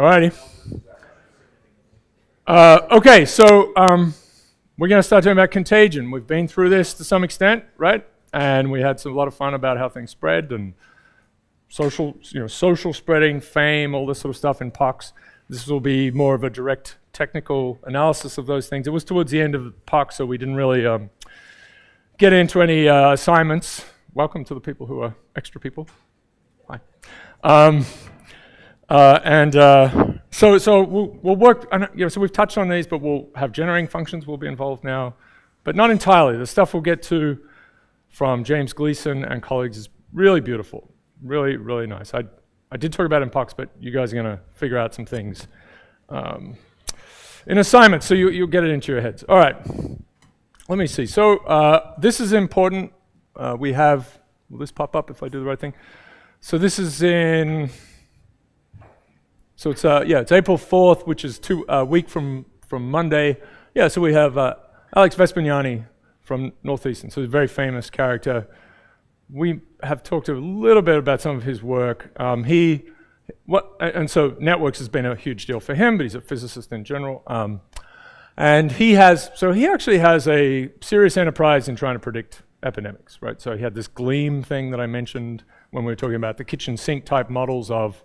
Alrighty. Okay, so we're going to start talking about contagion. We've been through this to some extent, right? And we had a lot of fun about how things spread and social spreading, fame, all this sort of stuff in POCs. This will be more of a direct technical analysis of those things. It was towards the end of the POC, so we didn't really get into any assignments. Welcome to the people who are extra people. Hi. So we'll work, so we've touched on these, but we'll have generating functions will be involved now, but not entirely. The stuff we'll get to from James Gleason and colleagues is really beautiful, really, really nice. I did talk about it in POCs, but you guys are going to figure out some things in assignments, so you'll get it into your heads. All right, let me see. So this is important. We have, will this pop up if I do the right thing? So this is in, so it's April 4th, which is a week from Monday. Yeah, so we have Alex Vespignani from Northeastern, so he's a very famous character. We have talked a little bit about some of his work. And so networks has been a huge deal for him, but he's a physicist in general. And he actually has a serious enterprise in trying to predict epidemics, right? So he had this GLEAM thing that I mentioned when we were talking about the kitchen sink type models of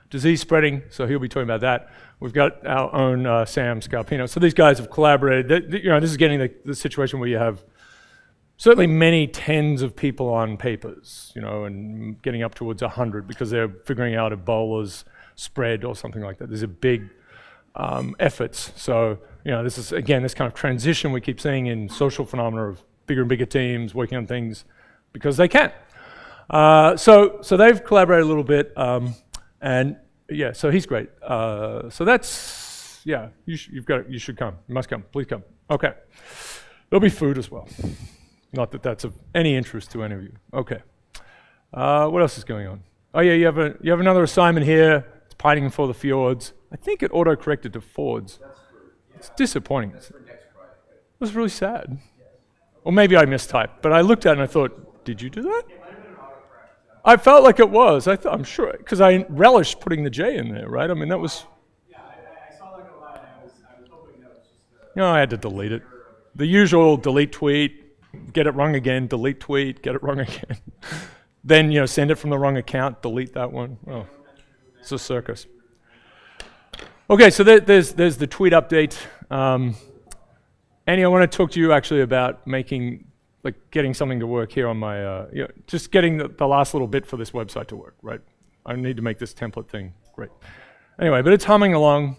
disease spreading, so he'll be talking about that. We've got our own Sam Scarpino. So these guys have collaborated. This is getting the situation where you have certainly many tens of people on papers, and getting up towards 100 because they're figuring out Ebola's spread or something like that. These are big efforts. So, this is, again, this kind of transition we keep seeing in social phenomena of bigger and bigger teams working on things because they can. So they've collaborated a little bit, and yeah, so he's great. So that's, yeah, you should come. You must come. Please come. Okay. There'll be food as well. Not that that's of any interest to any of you. Okay. What else is going on? Oh yeah, you have another assignment here. It's pining for the fjords. I think it auto-corrected to fords. It's disappointing. That's for next Friday. It was really sad. Yes. Or maybe I mistyped, but I looked at it and I thought, did you do that? It might have been an autocorrect. I felt like it was. I'm sure, because I relished putting the J in there, right? I mean, that was... Yeah, I saw like a lot, and I was hoping that was just... I had to delete it. The usual delete tweet, get it wrong again, delete tweet, get it wrong again. Then, send it from the wrong account, delete that one. Oh, it's a circus. Okay, so there's the tweet update. Annie, I want to talk to you actually about getting something to work here on my, just getting the last little bit for this website to work, right? I need to make this template thing great. Anyway, but it's humming along.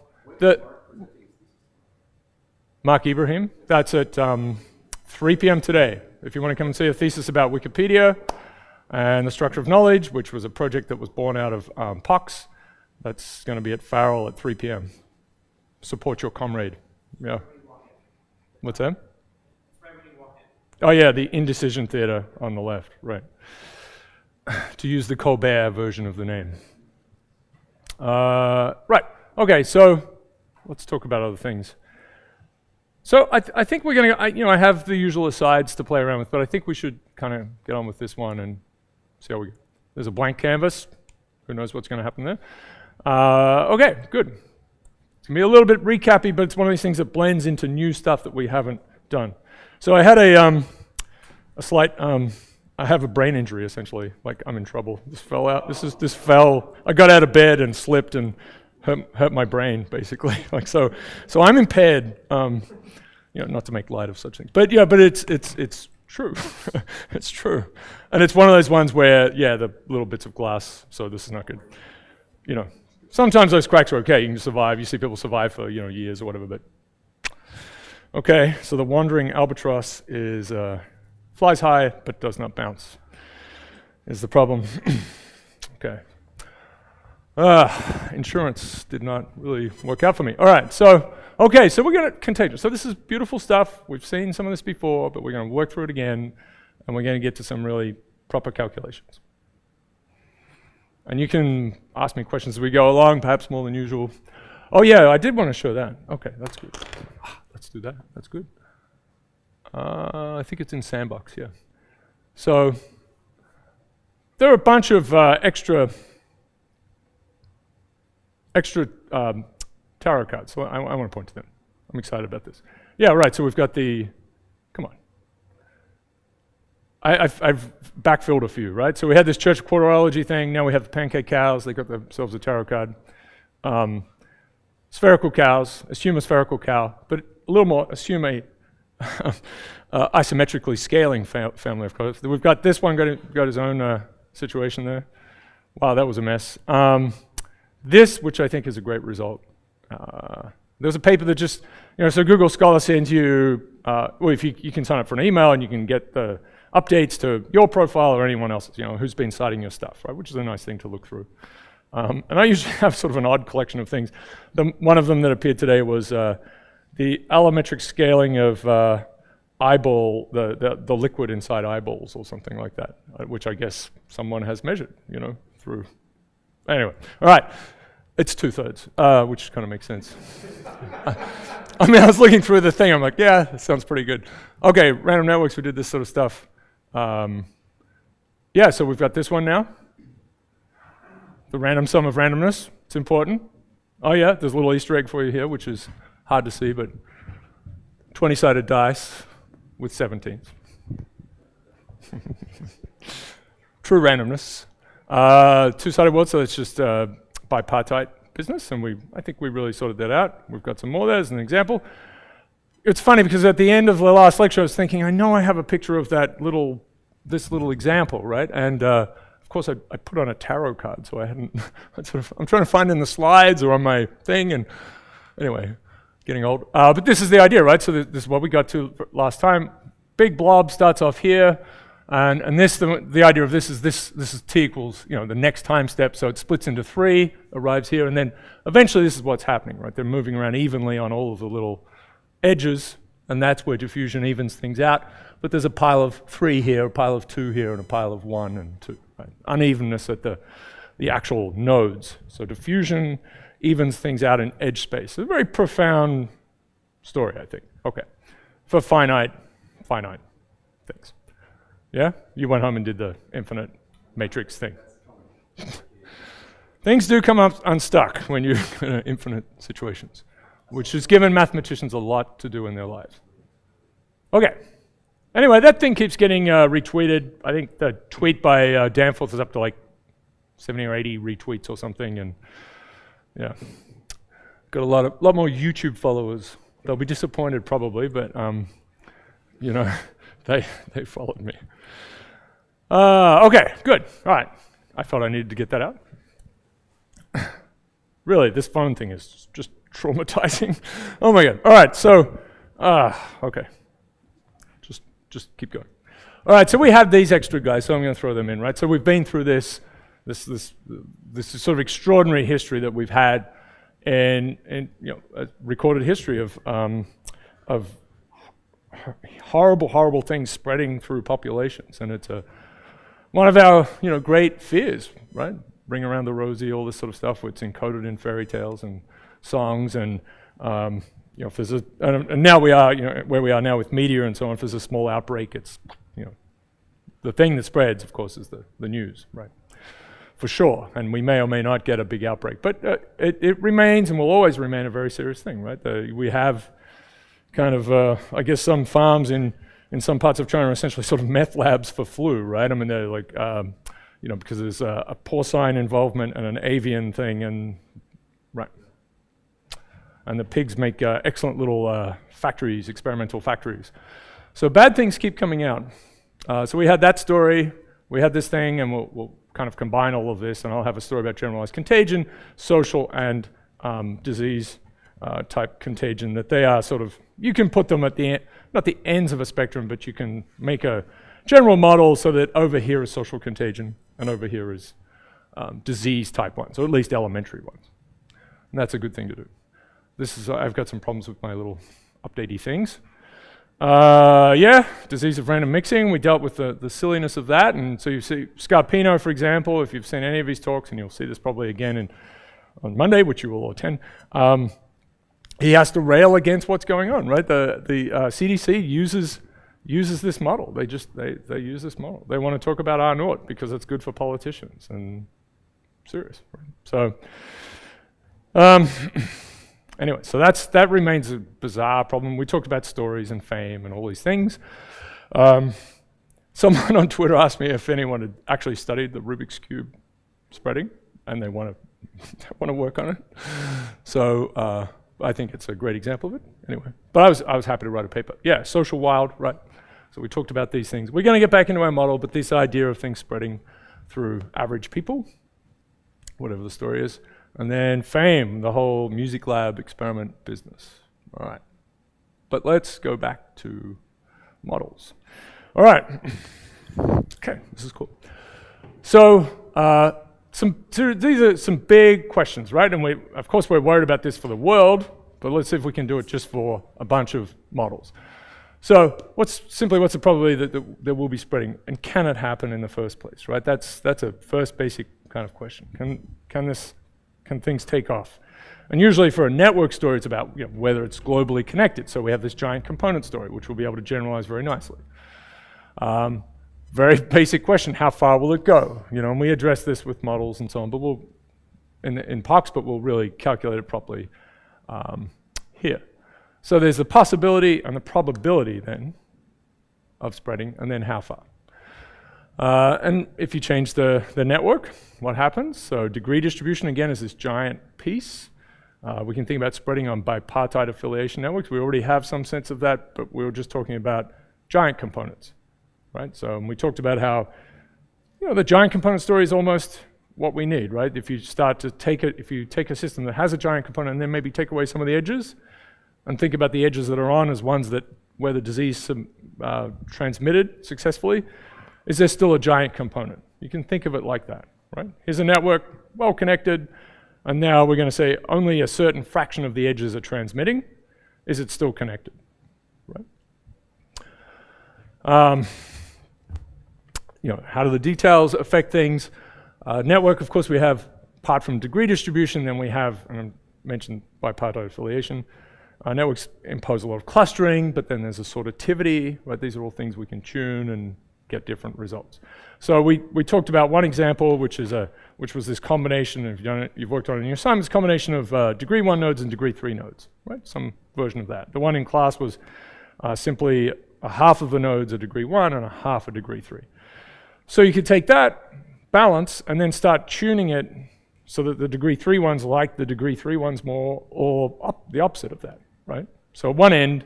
Mark Ibrahim, that's at 3 p.m. today. If you want to come and see a thesis about Wikipedia and the structure of knowledge, which was a project that was born out of POCs, that's going to be at Farrell at 3 p.m. Support your comrade. Yeah. What's that? Oh yeah, the Indecision Theater on the left, right. To use the Colbert version of the name. Right, okay, so let's talk about other things. So I think we're going to, I have the usual asides to play around with, but I think we should kind of get on with this one and see how we go. There's a blank canvas. Who knows what's going to happen there? Okay, good. It's going to be a little bit recappy, but it's one of these things that blends into new stuff that we haven't done. So I had a slight, I have a brain injury essentially, like I'm in trouble. This fell out, this fell, I got out of bed and slipped and hurt my brain basically. So I'm impaired, not to make light of such things. But yeah, but it's true. It's true. And it's one of those ones where, the little bits of glass, so this is not good. Sometimes those cracks are okay, you can survive. You see people survive for, years or whatever, but. Okay, so the wandering albatross is, flies high, but does not bounce, is the problem. Okay. Insurance did not really work out for me. All right, so we're going to contagion. So this is beautiful stuff. We've seen some of this before, but we're going to work through it again, and we're going to get to some really proper calculations. And you can ask me questions as we go along, perhaps more than usual. Oh yeah, I did want to show that. Okay, that's good. Let's do that. That's good. I think it's in Sandbox, yeah. So there are a bunch of extra extra tarot cards. So I want to point to them. I'm excited about this. Yeah, right. So we've got the. Come on. I've backfilled a few, right? So we had this church quarterology thing. Now we have the pancake cows. They got themselves a tarot card. Spherical cows. Assume a spherical cow, but a little more. Assume a isometrically scaling family of cows. We've got this one got his own situation there. Wow, that was a mess. This, which I think is a great result. There's a paper that just, so Google Scholar sends you, well, if you can sign up for an email and you can get the updates to your profile or anyone else's, who's been citing your stuff, right? Which is a nice thing to look through. And I usually have sort of an odd collection of things. One of them that appeared today was the allometric scaling of eyeball, the liquid inside eyeballs or something like that, which I guess someone has measured, through. Anyway, all right. It's 2/3, which kind of makes sense. I was looking through the thing. I'm like, yeah, that sounds pretty good. Okay, random networks, we did this sort of stuff. Yeah, so we've got this one now. The random sum of randomness, it's important. Oh yeah, there's a little Easter egg for you here, which is hard to see, but 20-sided dice with 17s. True randomness. Two-sided world, so it's just bipartite business, and I think we really sorted that out. We've got some more there as an example. It's funny because at the end of the last lecture I was thinking, I know I have a picture of this little example, right? And of course I put on a tarot card, so I hadn't, I'm trying to find in the slides or on my thing, and anyway, getting old. But this is the idea, right? So this is what we got to last time. Big blob starts off here. And this, the idea of this is t equals, the next time step, so it splits into 3, arrives here, and then eventually this is what's happening, right? They're moving around evenly on all of the little edges, and that's where diffusion evens things out. But there's a pile of 3 here, a pile of 2 here, and a pile of 1 and 2, right? Unevenness at the actual nodes. So diffusion evens things out in edge space. It's a very profound story, I think. Okay, for finite things. Yeah? You went home and did the infinite matrix thing. Things do come up unstuck when you're in infinite situations, which has given mathematicians a lot to do in their lives. Okay. Anyway, that thing keeps getting retweeted. I think the tweet by Danforth is up to like 70 or 80 retweets or something, and yeah. Got a lot more YouTube followers. They'll be disappointed probably, but they followed me. Okay, good. All right. I felt I needed to get that out. Really, this phone thing is just traumatizing. Oh my God. All right, so, okay. Just keep going. All right, so we have these extra guys, so I'm going to throw them in, right? So we've been through this sort of extraordinary history that we've had in a recorded history of horrible things spreading through populations, and it's one of our great fears, right? Bring around the rosy, all this sort of stuff. It's encoded in fairy tales and songs, and if there's and now we are where we are now with media and so on. If there's a small outbreak, it's the thing that spreads, of course, is the news, right? For sure, and we may or may not get a big outbreak, but it remains and will always remain a very serious thing, right? We have kind of, I guess, some farms in some parts of China are essentially sort of meth labs for flu, right? I mean, they're like, because there's a porcine involvement and an avian thing, and right. And the pigs make excellent little factories, experimental factories. So bad things keep coming out. So we had that story, we had this thing, and we'll kind of combine all of this, and I'll have a story about generalized contagion, social and disease type contagion, that they are sort of, you can put them at not the ends of a spectrum, but you can make a general model so that over here is social contagion, and over here is disease type ones, or at least elementary ones. And that's a good thing to do. I've got some problems with my little updatey things. Disease of random mixing, we dealt with the silliness of that, and so you see Scarpino, for example, if you've seen any of his talks, and you'll see this probably again on Monday, which you will all attend, he has to rail against what's going on, right? The CDC uses this model. They use this model. They want to talk about R0 because it's good for politicians, and serious, right? So Anyway, so that remains a bizarre problem. We talked about stories and fame and all these things. Someone on Twitter asked me if anyone had actually studied the Rubik's Cube spreading, and they want to work on it. So I think it's a great example of it. Anyway, but I was happy to write a paper. Yeah, social wild, right? So we talked about these things. We're going to get back into our model, but this idea of things spreading through average people, whatever the story is, and then fame, the whole music lab experiment business. All right, but let's go back to models. All right, okay, this is cool. So these are some big questions, right? And of course we're worried about this for the world, but let's see if we can do it just for a bunch of models. So what's the probability that there will be spreading, and can it happen in the first place, right? That's a first basic kind of question. Can things take off? And usually for a network story, it's about whether it's globally connected. So we have this giant component story, which we'll be able to generalize very nicely. Very basic question: how far will it go? And we address this with models and so on, but we'll in POCs, but we'll really calculate it properly here. So there's the possibility and the probability then of spreading, and then how far. And if you change the network, what happens? So degree distribution, again, is this giant piece. We can think about spreading on bipartite affiliation networks. We already have some sense of that, but we were just talking about giant components, right? So we talked about how the giant component story is almost what we need, right? If you start to if you take a system that has a giant component and then maybe take away some of the edges, and think about the edges that are on as ones where the disease transmitted successfully, is there still a giant component? You can think of it like that, right? Here's a network, well connected, and now we're going to say only a certain fraction of the edges are transmitting. Is it still connected, right? How do the details affect things? Network, of course, we have, apart from degree distribution, then we have, and I mentioned bipartite affiliation. Networks impose a lot of clustering, but then there's assortativity, right? These are all things we can tune and get different results. So we talked about one example, which was this combination, if you've worked on it in your assignments, combination of degree 1 nodes and degree 3 nodes, right? Some version of that. The one in class was simply a half of the nodes are degree 1 and a half are degree 3. So you could take that balance and then start tuning it so that the degree 3 ones like the degree 3 ones more, or the opposite of that, right? So at one end,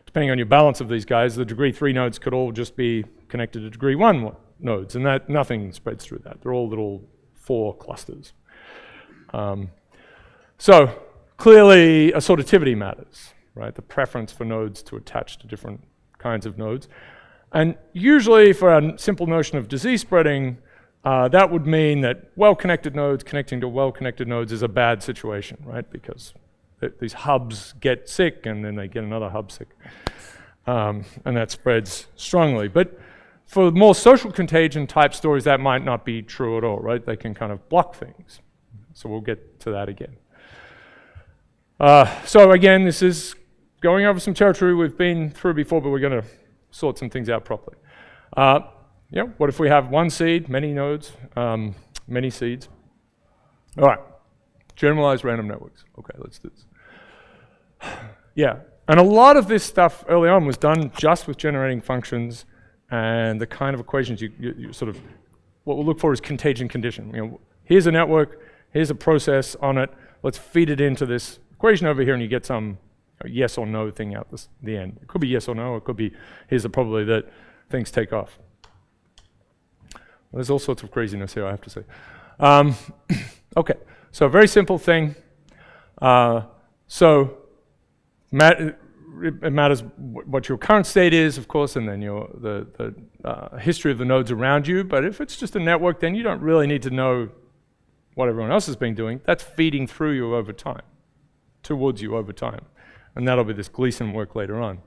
depending on your balance of these guys, the degree 3 nodes could all just be connected to degree 1 nodes, and that nothing spreads through that. They're all little 4 clusters. So clearly assortativity matters, right? The preference for nodes to attach to different kinds of nodes. And usually for a simple notion of disease spreading, that would mean that well-connected nodes connecting to well-connected nodes is a bad situation, right? Because these hubs get sick and then they get another hub sick. And that spreads strongly. But for more social contagion type stories, that might not be true at all, right? They can kind of block things. So we'll get to that again. So again, this is going over some territory we've been through before, but we're going to sort some things out properly. What if we have one seed, many nodes, many seeds? All right, generalized random networks. Okay, let's do this. Yeah, and a lot of this stuff early on was done just with generating functions and the kind of equations you sort of, what we'll look for is contagion condition. Here's a network, here's a process on it, let's feed it into this equation over here and you get some yes or no thing out the end. It could be yes or no, or it could be here's the probability that things take off. There's all sorts of craziness here, I have to say. Okay, so a very simple thing. It matters what your current state is, of course, and then the history of the nodes around you. But if it's just a network, then you don't really need to know what everyone else has been doing. That's feeding through you over time, towards you over time. And that'll be this Gleason work later on.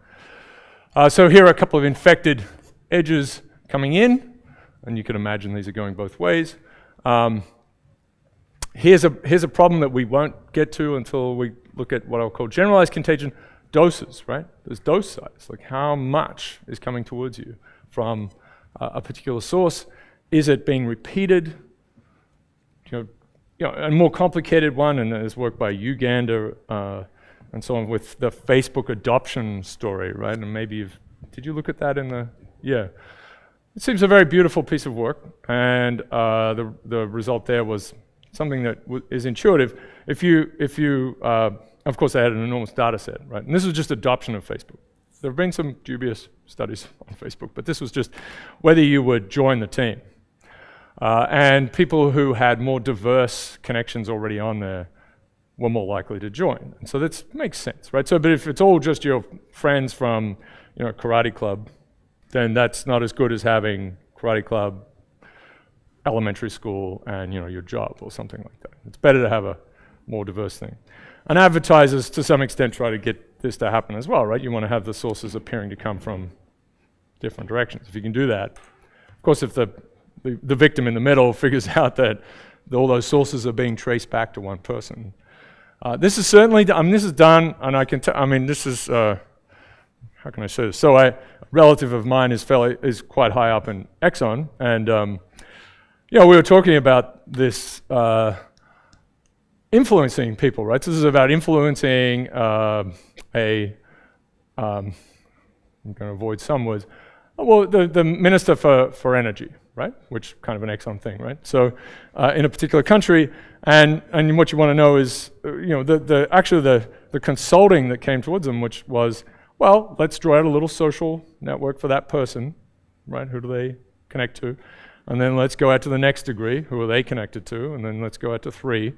So here are a couple of infected edges coming in. And you can imagine these are going both ways. Here's a problem that we won't get to until we look at what I'll call generalized contagion doses, right? There's dose size, like how much is coming towards you from a particular source. Is it being repeated? a more complicated one, and there's work by Uganda and so on with the Facebook adoption story, right? And maybe did you look at that in the, yeah. It seems a very beautiful piece of work, and the result there was something that is intuitive. If you of course they had an enormous data set, right? And this was just adoption of Facebook. There have been some dubious studies on Facebook, but this was just whether you would join the team. And people who had more diverse connections already on there were more likely to join. And so that makes sense, right? So, but if it's all just your friends from, karate club, then that's not as good as having karate club, elementary school, and your job or something like that. It's better to have a more diverse thing. And advertisers, to some extent, try to get this to happen as well, right? You want to have the sources appearing to come from different directions. If you can do that, of course, if the victim in the middle figures out that all those sources are being traced back to one person. This is certainly, this is done, and I can this is, how can I say this? So a relative of mine is quite high up in Exxon, and we were talking about this influencing people, right? So this is about influencing I'm going to avoid some words. Well, the Minister for Energy, right? Which kind of an Exxon thing, right? So in a particular country, and what you want to know is, the consulting that came towards them, which was, well, let's draw out a little social network for that person, right? Who do they connect to? And then let's go out to the next degree, who are they connected to? And then let's go out to 3.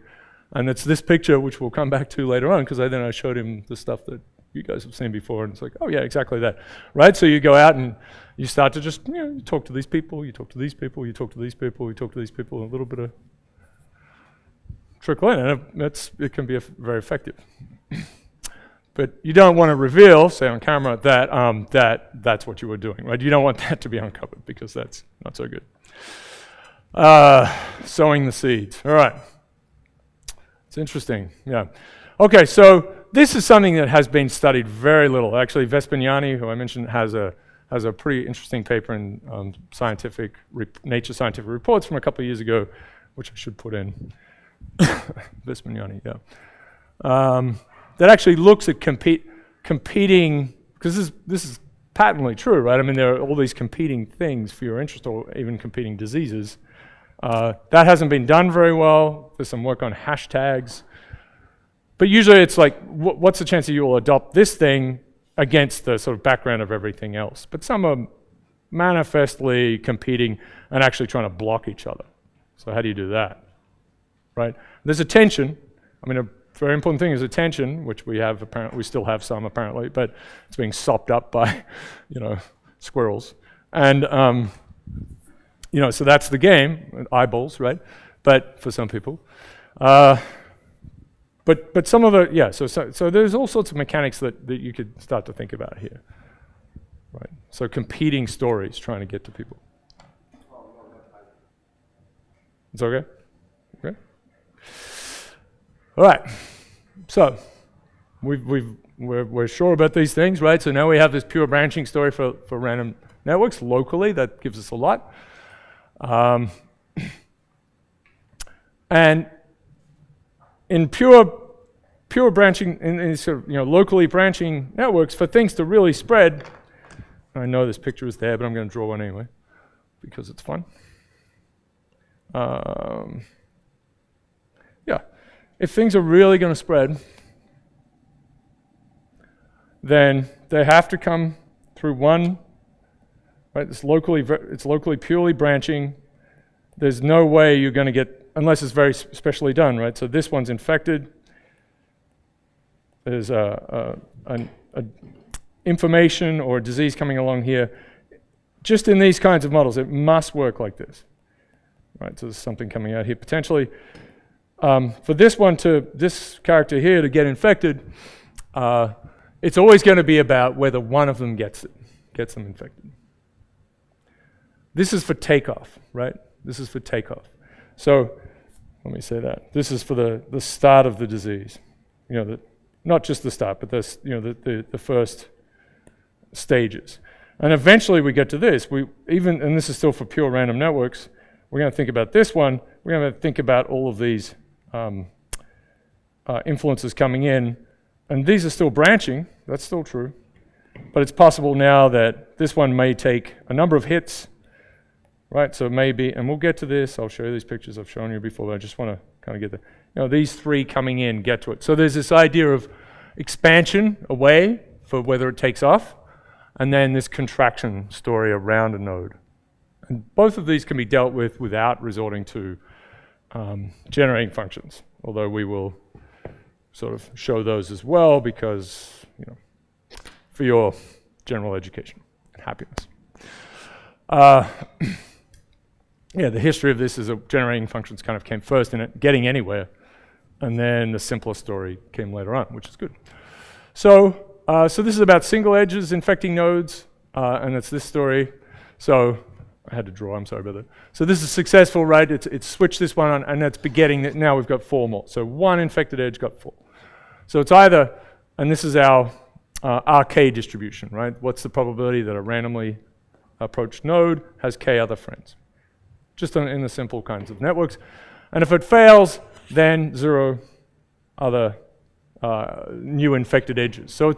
And it's this picture, which we'll come back to later on, because then I showed him the stuff that you guys have seen before, and it's like, oh yeah, exactly that, right? So you go out and you start to just, you talk to these people, you talk to these people, you talk to these people, you talk to these people, and a little bit of trickle in, and it can be very effective. But you don't want to reveal, say on camera, that that's what you were doing, right? You don't want that to be uncovered, because that's not so good. Sowing the seeds. All right. It's interesting, yeah. Okay, so this is something that has been studied very little. Actually, Vespignani, who I mentioned, has a pretty interesting paper in Nature Scientific Reports from a couple of years ago, which I should put in. Vespignani, yeah. That actually looks at competing, because this is patently true, right? I mean, there are all these competing things for your interest, or even competing diseases. That hasn't been done very well. There's some work on hashtags. But usually it's like, what's the chance that you will adopt this thing against the sort of background of everything else? But some are manifestly competing and actually trying to block each other. So how do you do that, right? There's attention. I mean, a very important thing is attention, which we still have some apparently, but it's being sopped up by, squirrels. And, so that's the game, eyeballs, right? But for some people. But some of it, yeah, so there's all sorts of mechanics that you could start to think about here, right? So competing stories, trying to get to people. It's okay? Okay? All right, so we're sure about these things, right? So now we have this pure branching story for random networks locally. That gives us a lot. And in pure branching, in sort of, locally branching networks, for things to really spread, I know this picture is there, but I'm going to draw one anyway, because it's fun. Yeah, if things are really going to spread, then they have to come through one, right? It's locally purely branching. There's no way you're going to get, unless it's very specially done, right? So this one's infected. There's an information or disease coming along here. Just in these kinds of models, it must work like this, right? So there's something coming out here potentially. For this character here to get infected, it's always going to be about whether one of them gets them infected. This is for takeoff, right? This is for takeoff. So let me say that. This is for the start of the disease. Not just the start, but the first stages. And eventually we get to this. And this is still for pure random networks. We're going to think about this one. We're going to think about all of these influences coming in, and these are still branching, that's still true, but it's possible now that this one may take a number of hits, right? So maybe, and we'll get to this, I'll show you these pictures I've shown you before, but I just want to kind of get the, these three coming in get to it. So there's this idea of expansion away for whether it takes off, and then this contraction story around a node. And both of these can be dealt with without resorting to generating functions, although we will sort of show those as well because, for your general education and happiness. The history of this is that generating functions kind of came first in it, getting anywhere, and then the simpler story came later on, which is good. So this is about single edges infecting nodes, and it's this story. So I had to draw, I'm sorry about that. So this is successful, right? It's switched this one on, and it's begetting that now we've got 4 more. So 1 infected edge got 4. So it's either, and this is our RK distribution, right? What's the probability that a randomly approached node has k other friends? Just in the simple kinds of networks. And if it fails, then 0 other new infected edges. So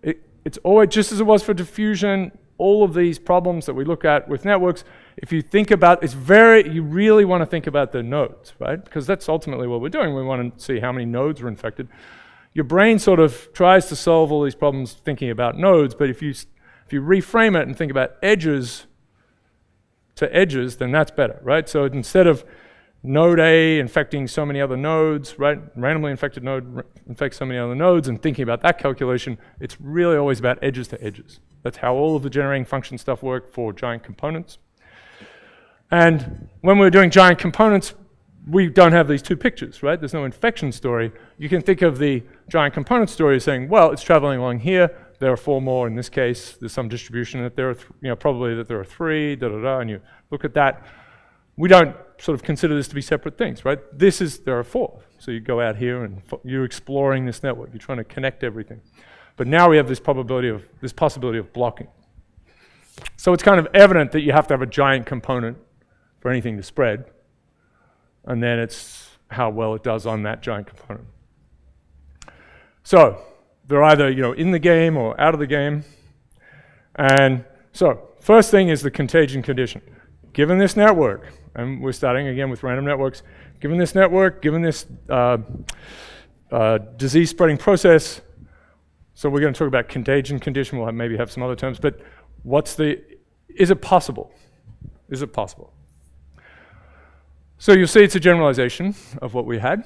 it's always, just as it was for diffusion, all of these problems that we look at with networks, if you think about, you really want to think about the nodes, right? Because that's ultimately what we're doing. We want to see how many nodes are infected. Your brain sort of tries to solve all these problems thinking about nodes, but if you reframe it and think about edges to edges, then that's better, right? So instead of node A infecting so many other nodes, right? Randomly infected node infects so many other nodes, and thinking about that calculation, it's really always about edges to edges. That's how all of the generating function stuff work for giant components. And when we're doing giant components, we don't have these 2 pictures, right? There's no infection story. You can think of the giant component story as saying, well, it's traveling along here. There are 4 more in this case. There's some distribution that there are, probably that there are 3, and you look at that. We don't sort of consider this to be separate things, right? There are 4. So you go out here and you're exploring this network. You're trying to connect everything. But now we have this possibility of blocking. So it's kind of evident that you have to have a giant component for anything to spread. And then it's how well it does on that giant component. So they're either in the game or out of the game. And so first thing is the contagion condition. Given this network, and we're starting again with random networks, given this network, given this disease spreading process, so we're going to talk about contagion condition, we'll maybe have some other terms, but is it possible? Is it possible? So you'll see it's a generalization of what we had.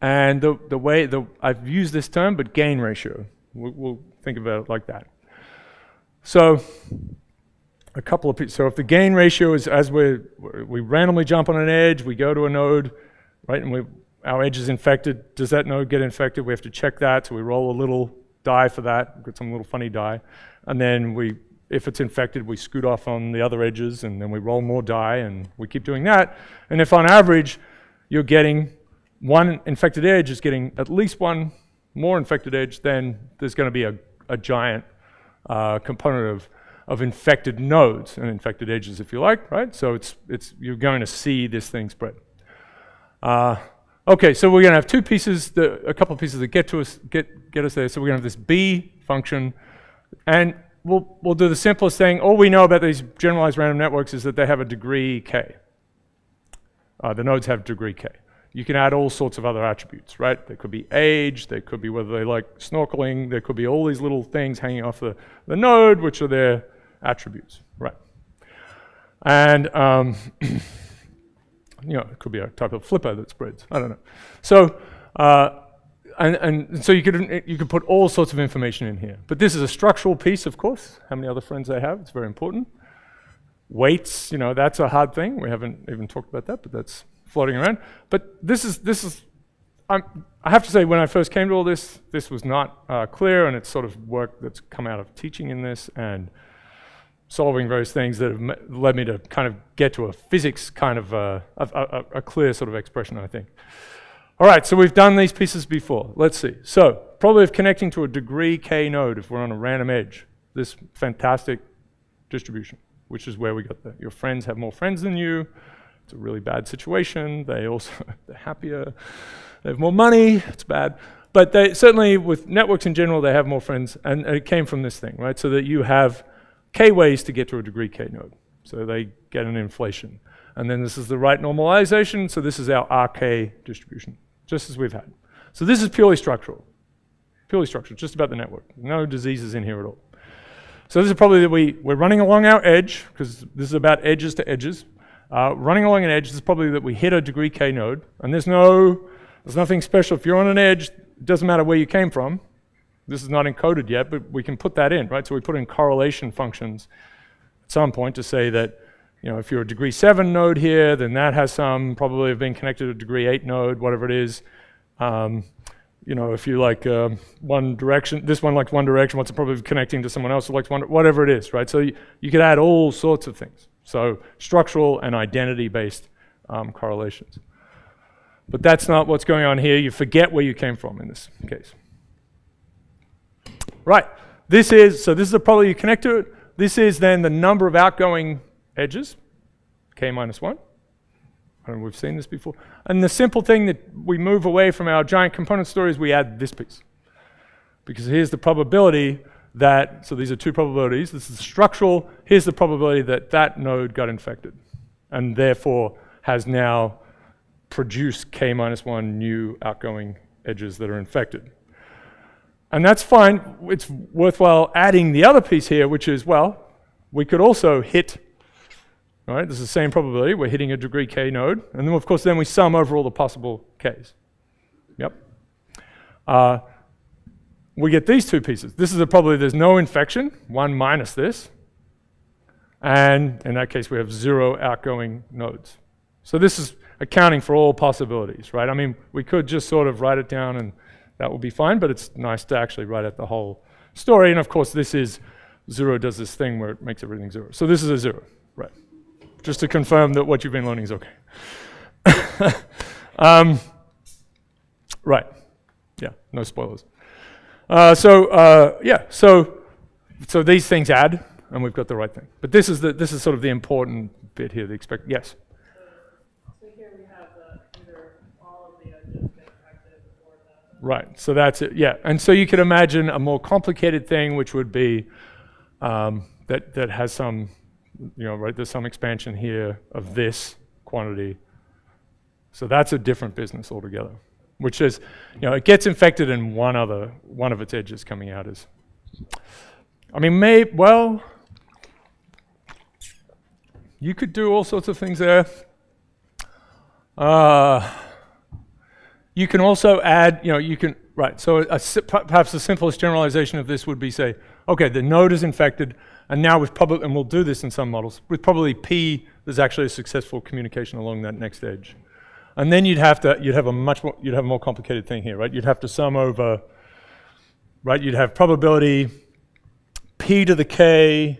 And the way I've used this term, but gain ratio. We'll think about it like that. So so if the gain ratio is as we randomly jump on an edge, we go to a node, right, and our edge is infected. Does that node get infected? We have to check that, so we roll a little die for that. We've got some little funny die. And then if it's infected, we scoot off on the other edges, and then we roll more die, and we keep doing that. And if on average, you're getting one infected edge is getting at least one more infected edge, then there's going to be a giant component of infected nodes and infected edges, if you like, right? So you're going to see this thing spread. Okay, so we're going to have 2 pieces, a couple of pieces that get us there. So we're going to have this B function, and we'll do the simplest thing. All we know about these generalized random networks is that they have a degree k. The nodes have degree k. You can add all sorts of other attributes, right? There could be age, there could be whether they like snorkeling, there could be all these little things hanging off the node, which are their attributes, right? And it could be a type of flipper that spreads. I don't know. So and so you could put all sorts of information in here. But this is a structural piece, of course. How many other friends they have? It's very important. Weights, that's a hard thing. We haven't even talked about that, but that's floating around. But this is I have to say, when I first came to all this was not clear, and it's sort of work that's come out of teaching in this and solving various things that have led me to kind of get to a physics kind of a clear sort of expression, I think. All right, so we've done these pieces before. Let's see. So probability of connecting to a degree k node if we're on a random edge, this fantastic distribution, which is where we got your friends have more friends than you. It's a really bad situation. They're happier, they have more money, it's bad. But they certainly, with networks in general, they have more friends, and it came from this thing, right? So that you have k ways to get to a degree k node. So they get an inflation. And then this is the right normalization, so this is our RK distribution, just as we've had. So this is purely structural, just about the network. No diseases in here at all. So this is probably that we're running along our edge, because this is about edges to edges. Running along an edge, this is probably that we hit a degree k node, and there's nothing special. If you're on an edge, it doesn't matter where you came from. This is not encoded yet, but we can put that in, right? So we put in correlation functions at some point to say that, if you're a degree 7 node here, then that has some probably have been connected to a degree 8 node, whatever it is. If you like one direction, this one likes one direction, what's the probability of connecting to someone else who likes one, whatever it is, right? So you could add all sorts of things. So structural and identity-based correlations. But that's not what's going on here. You forget where you came from in this case. Right, this is the probability you connect to it. This is then the number of outgoing edges, k minus 1. And we've seen this before. And the simple thing that we move away from our giant component story is we add this piece. Because here's the probability that, so these are two probabilities. This is structural. Here's the probability that that node got infected and therefore has now produced k minus 1 new outgoing edges that are infected. And that's fine. It's worthwhile adding the other piece here, which is, well, we could also hit, all right, this is the same probability. We're hitting a degree k node. And then, of course, then we sum over all the possible k's. Yep. We get these two pieces. This is a probability there's no infection, 1 minus this. And in that case, we have 0 outgoing nodes. So this is accounting for all possibilities, right? I mean, we could just sort of write it down and that would be fine, but it's nice to actually write out the whole story. And of course, this is 0 does this thing where it makes everything 0. So this is a 0, right? Just to confirm that what you've been learning is okay. Right, yeah, no spoilers. So these things add, and we've got the right thing. But this is sort of the important bit here. Yes. So here we have either all of the edges get affected or that. Right. So that's it. Yeah. And so you could imagine a more complicated thing, which would be that has some, right. There's some expansion here of this quantity. So that's a different business altogether. Which is, it gets infected and one of its edges coming out is, you could do all sorts of things there. You can also add, so perhaps the simplest generalization of this would be say, okay, the node is infected, and now and we'll do this in some models, with probably P, there's actually a successful communication along that next edge. And then you'd have a more complicated thing here, right? You'd have to sum over, right? You'd have probability P to the K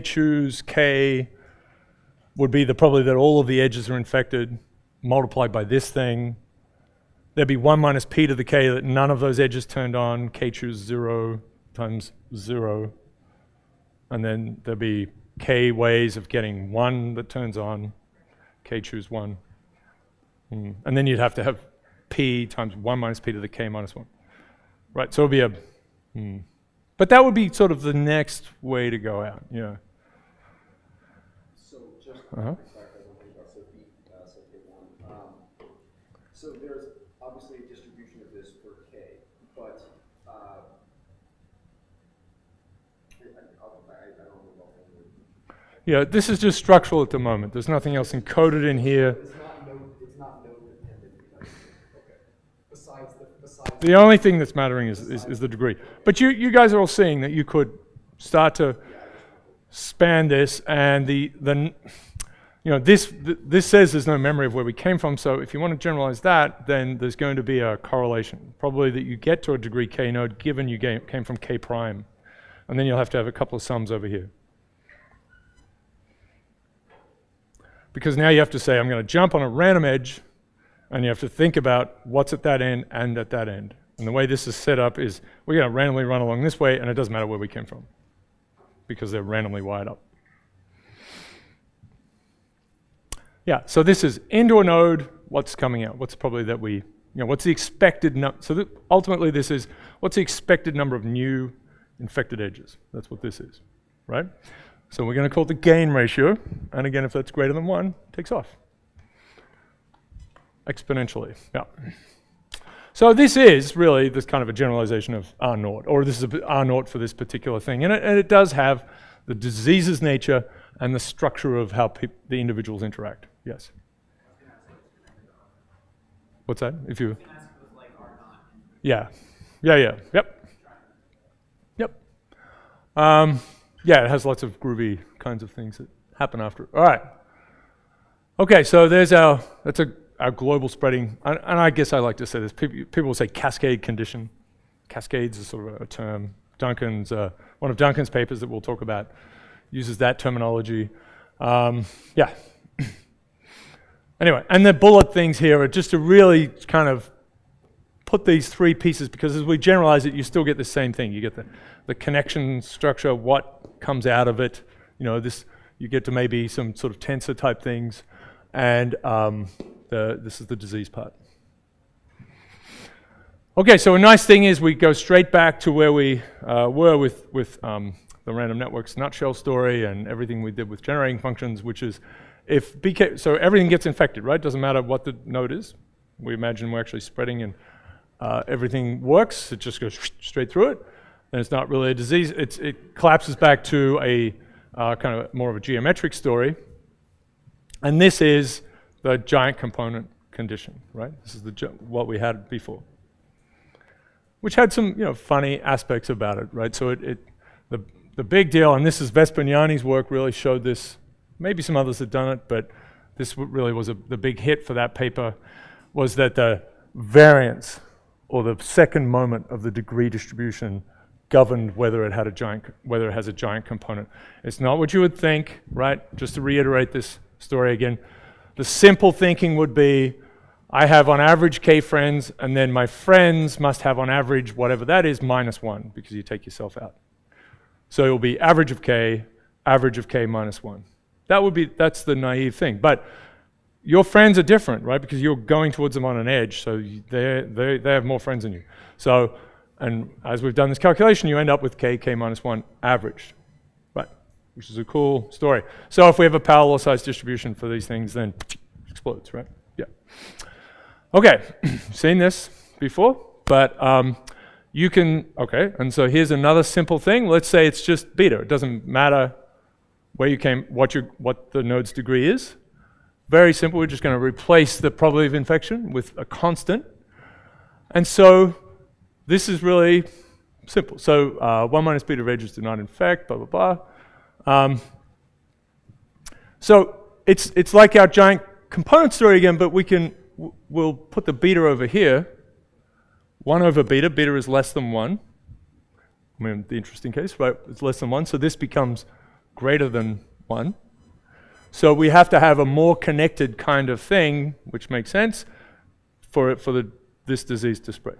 choose K would be the probability that all of the edges are infected multiplied by this thing. There'd be 1 minus P to the K that none of those edges turned on, K choose 0 times 0. And then there'd be K ways of getting 1 that turns on, K choose 1. And then you'd have to have P times 1 minus P to the K minus 1. Right, so it would be but that would be sort of the next way to go out, yeah. So just to clarify one thing about SOP1. So there's obviously a distribution of this for K, but I don't know about that. Yeah, this is just structural at the moment. There's nothing else encoded in here. It's not node dependent. Okay. Besides the only thing that's mattering is the degree. But you guys are all seeing that you could start to span this, and this says there's no memory of where we came from. So if you want to generalize that, then there's going to be a correlation, probably that you get to a degree K node given you came from K prime, and then you'll have to have a couple of sums over here. Because now you have to say, I'm going to jump on a random edge, and you have to think about what's at that end and at that end. And the way this is set up is we're going to randomly run along this way, and it doesn't matter where we came from, because they're randomly wired up. Yeah, so this is into a node, what's coming out? What's probably that we, what's the expected number? So ultimately this is, what's the expected number of new infected edges? That's what this is, right? So we're going to call it the gain ratio, and again, if that's greater than 1, it takes off. Exponentially, yeah. So this is really this kind of a generalization of R0, or this is R0 for this particular thing, and it does have the disease's nature and the structure of how the individuals interact. Yes. What's that? If you. Yeah. Yep. Yeah, it has lots of groovy kinds of things that happen after. All right. Okay, so there's our global spreading, and I guess I like to say this. People will say cascade condition. Cascades is sort of a term. Duncan's one of Duncan's papers that we'll talk about uses that terminology. Yeah. Anyway, and the bullet things here are just to really kind of put these three pieces, because as we generalize it, you still get the same thing. You get the connection structure, what comes out of it. You get to maybe some sort of tensor type things, and this is the disease part. Okay, so a nice thing is we go straight back to where we were with the random networks nutshell story and everything we did with generating functions, which is if BK, so everything gets infected, right? Doesn't matter what the node is. We imagine we're actually spreading and everything works. It just goes straight through it. And it's not really a disease. It collapses back to a kind of more of a geometric story. And this is the giant component condition, right? This is what we had before, which had some funny aspects about it, right? So the big deal, and this is Vespignani's work, really showed this. Maybe some others had done it, but this really was the big hit for that paper, was that the variance, or the second moment of the degree distribution, governed whether it has a giant component. It's not what you would think, right? Just to reiterate this story again, the simple thinking would be, I have on average k friends, and then my friends must have on average whatever that is minus 1, because you take yourself out. So it will be average of k minus 1. That's the naive thing. But your friends are different, right? Because you're going towards them on an edge, so they have more friends than you. So, and as we've done this calculation, you end up with k minus 1 averaged, right? Which is a cool story. So if we have a parallel size distribution for these things, then it explodes, right? Yeah. Okay, seen this before, but you can, okay, and so here's another simple thing. Let's say it's just beta. It doesn't matter where you came, what the node's degree is. Very simple, we're just going to replace the probability of infection with a constant. And so this is really simple. So 1 minus beta of edges do not infect, blah, blah, blah. So it's like our giant component story again, but we'll put the beta over here. 1 over beta, beta is less than 1. I mean, the interesting case, right? It's less than 1, so this becomes greater than 1. So we have to have a more connected kind of thing, which makes sense, for this disease to spread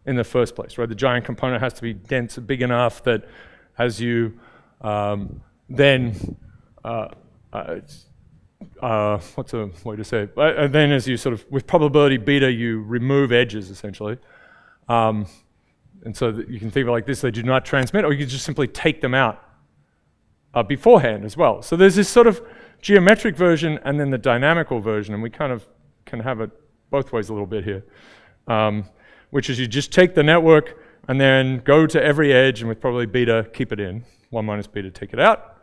in the first place, right? The giant component has to be dense and big enough that as you what's a way to say it? And then as you sort of, with probability beta, you remove edges, essentially. And so that you can think of it like this, they do not transmit, or you can just simply take them out beforehand as well. So there's this sort of geometric version and then the dynamical version, and we kind of can have it both ways a little bit here, which is you just take the network and then go to every edge, and with probability beta, keep it in. 1 minus beta, take it out.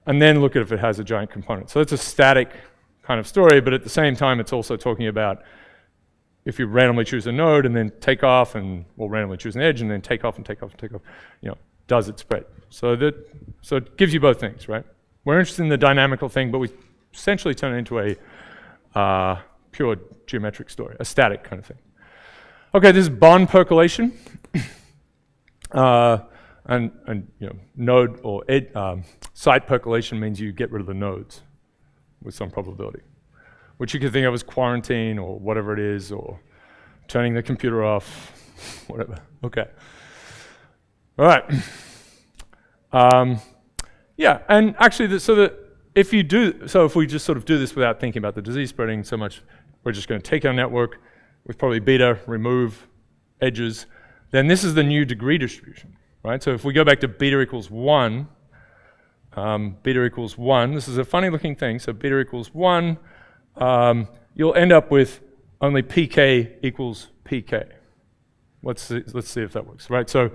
And then look at if it has a giant component. So it's a static kind of story, but at the same time, it's also talking about if you randomly choose a node and then take off, and we'll randomly choose an edge and then take off and take off and take off, does it spread? So it gives you both things, right? We're interested in the dynamical thing, but we essentially turn it into a pure geometric story, a static kind of thing. Okay, this is bond percolation. And node or site percolation means you get rid of the nodes with some probability, which you can think of as quarantine or whatever it is, or turning the computer off, whatever. Okay. All right. Yeah, and actually, if you do, so if we just sort of do this without thinking about the disease spreading so much, we're just going to take our network with probably beta, remove edges, then this is the new degree distribution, right? So if we go back to beta equals 1, this is a funny looking thing, so beta equals 1, you'll end up with only pk equals pk. Let's see if that works, right? So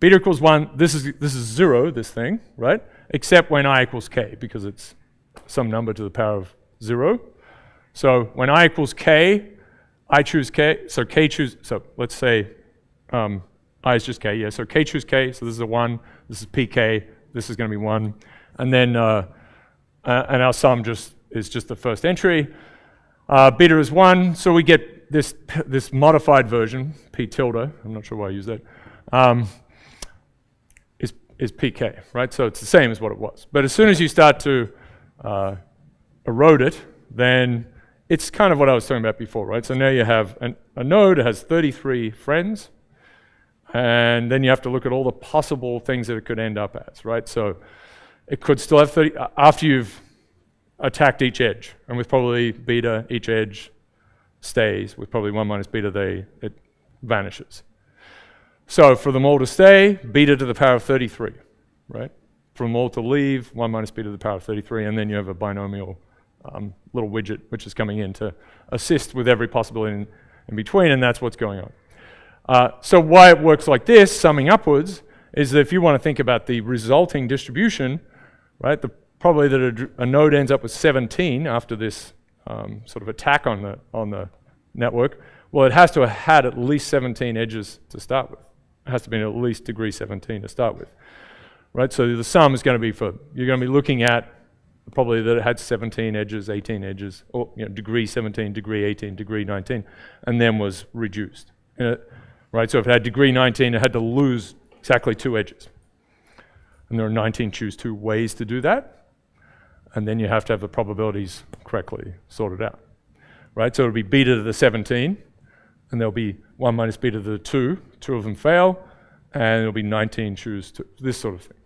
beta equals 1, this is 0, this thing, right? Except when I equals k, because it's some number to the power of 0. So when I equals k, I choose k, so k choose, so let's say I is just k, yeah, so k choose k, so this is a 1, this is pk, this is going to be 1, and then and our sum is just the first entry. Beta is 1, so we get this modified version, p tilde, I'm not sure why I use that, is pk, right? So it's the same as what it was. But as soon as you start to erode it, then it's kind of what I was talking about before, right? So now you have a node that has 33 friends, and then you have to look at all the possible things that it could end up as, right? So it could still have 30, after you've attacked each edge, and with probably beta, each edge stays, with probably 1 minus beta, it vanishes. So for them all to stay, beta to the power of 33, right? For them all to leave, 1 minus beta to the power of 33, and then you have a binomial little widget which is coming in to assist with every possibility in between, and that's what's going on. So why it works like this, summing upwards, is that if you want to think about the resulting distribution, right, probably that a node ends up with 17 after this sort of attack on the network, well, it has to have had at least 17 edges to start with. It has to be at least degree 17 to start with, right? So the sum is going to be you're going to be looking at probably that it had 17 edges, 18 edges, or degree 17, degree 18, degree 19, and then was reduced, right? So if it had degree 19, it had to lose exactly 2 edges. And there are 19 choose 2 ways to do that, and then you have to have the probabilities correctly sorted out, right? So it'll be beta to the 17, and there'll be 1 minus beta to the 2, 2 of them fail, and it'll be 19 choose 2, this sort of thing.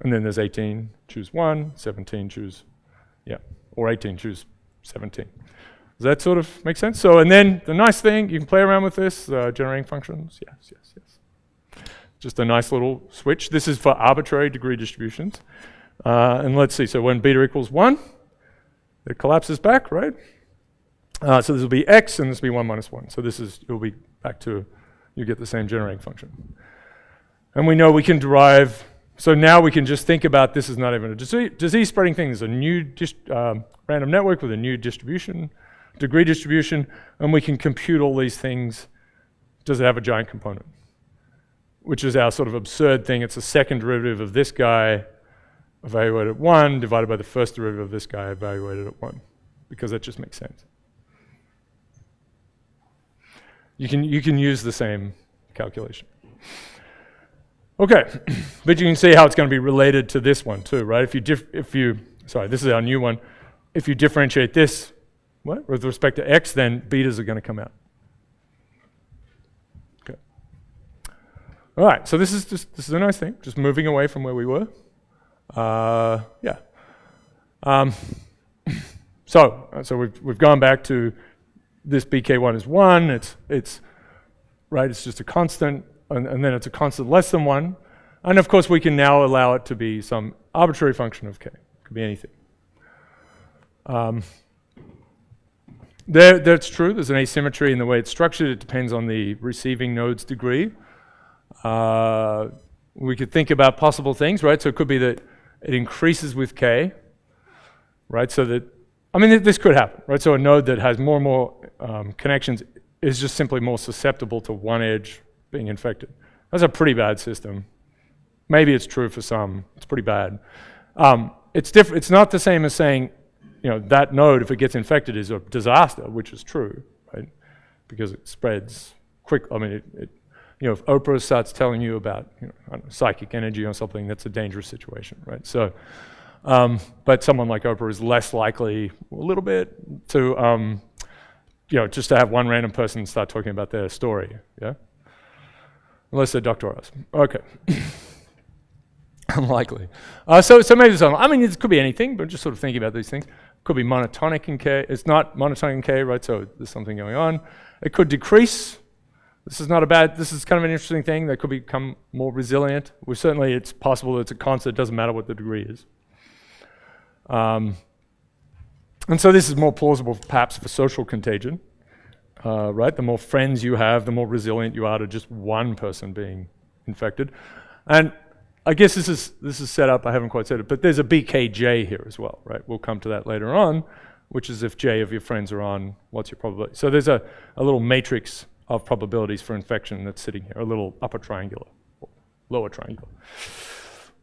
And then there's 18 choose 1, 17 choose, or 18 choose 17. Does that sort of make sense? So, and then the nice thing, you can play around with this, generating functions, yes. Just a nice little switch. This is for arbitrary degree distributions. And let's see, so when beta equals 1, it collapses back, right? So this will be x, and this will be 1 minus 1. So it'll be back to, you get the same generating function. And we know we can derive, so now we can just think about this is not even a disease spreading thing. There's a new random network with a new distribution, degree distribution, and we can compute all these things. Does it have a giant component? Which is our sort of absurd thing. It's a second derivative of this guy evaluated at 1 divided by the first derivative of this guy evaluated at 1, because that just makes sense. You can use the same calculation. Okay, but you can see how it's going to be related to this one too, right? Sorry, this is our new one. If you differentiate this, with respect to x, then betas are going to come out. Okay. All right, so this is a nice thing, just moving away from where we were. So we've gone back to this bk1 is 1. It's right. It's just a constant, and then it's a constant less than 1. And of course, we can now allow it to be some arbitrary function of k. It could be anything. That's true. There's an asymmetry in the way it's structured. It depends on the receiving node's degree. We could think about possible things, right? So it could be that it increases with k, right? So that, this could happen, right? So a node that has more and more connections is just simply more susceptible to one edge being infected. That's a pretty bad system. Maybe it's true for some. It's pretty bad. It's not the same as saying, that node, if it gets infected, is a disaster, which is true, right? Because it spreads quick. If Oprah starts telling you about psychic energy or something, that's a dangerous situation, right? So, but someone like Oprah is less likely, a little bit, to just to have one random person start talking about their story, yeah? Unless they're Dr. Oz. Okay. Unlikely. So maybe this, I mean, it could be anything, but just sort of thinking about these things. Could be monotonic in K. It's not monotonic in K, right? So there's something going on. It could decrease. This is not a bad, this is kind of an interesting thing. They could become more resilient. Well, certainly it's possible that it's a constant. It doesn't matter what the degree is. And so this is more plausible perhaps for social contagion, right? The more friends you have, the more resilient you are to just one person being infected. And I guess this is set up, I haven't quite said it, but there's a BKJ here as well, right? We'll come to that later on, which is if J of your friends are on, what's your probability? So there's a little matrix of probabilities for infection that's sitting here, a little upper triangular, or lower triangular.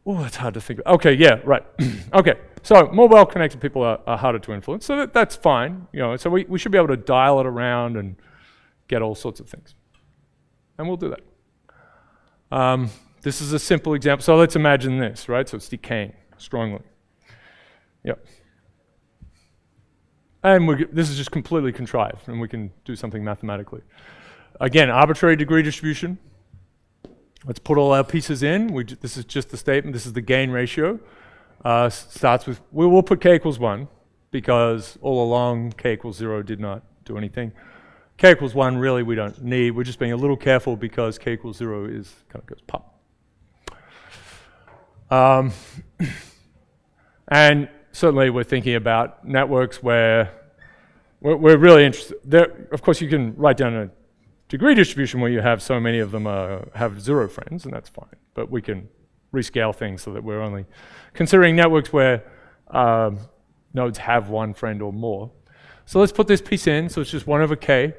Oh, it's hard to think of. Okay, yeah, right. Okay, so more well-connected people are harder to influence, so that's fine. You know, so we should be able to dial it around and get all sorts of things. And we'll do that. This is a simple example. So let's imagine this, right? So it's decaying strongly. Yep. And this is just completely contrived, and we can do something mathematically. Again, arbitrary degree distribution. Let's put all our pieces in. This is just the statement. This is the gain ratio. Starts with, we will put k equals 1, because all along k equals 0 did not do anything. K equals 1 really we don't need. We're just being a little careful because k equals 0 is kind of goes pop. And certainly we're thinking about networks where we're really interested. There, of course, you can write down a degree distribution where you have so many of them have 0 friends, and that's fine. But we can rescale things so that we're only considering networks where nodes have 1 friend or more. So let's put this piece in. So it's just 1 over k.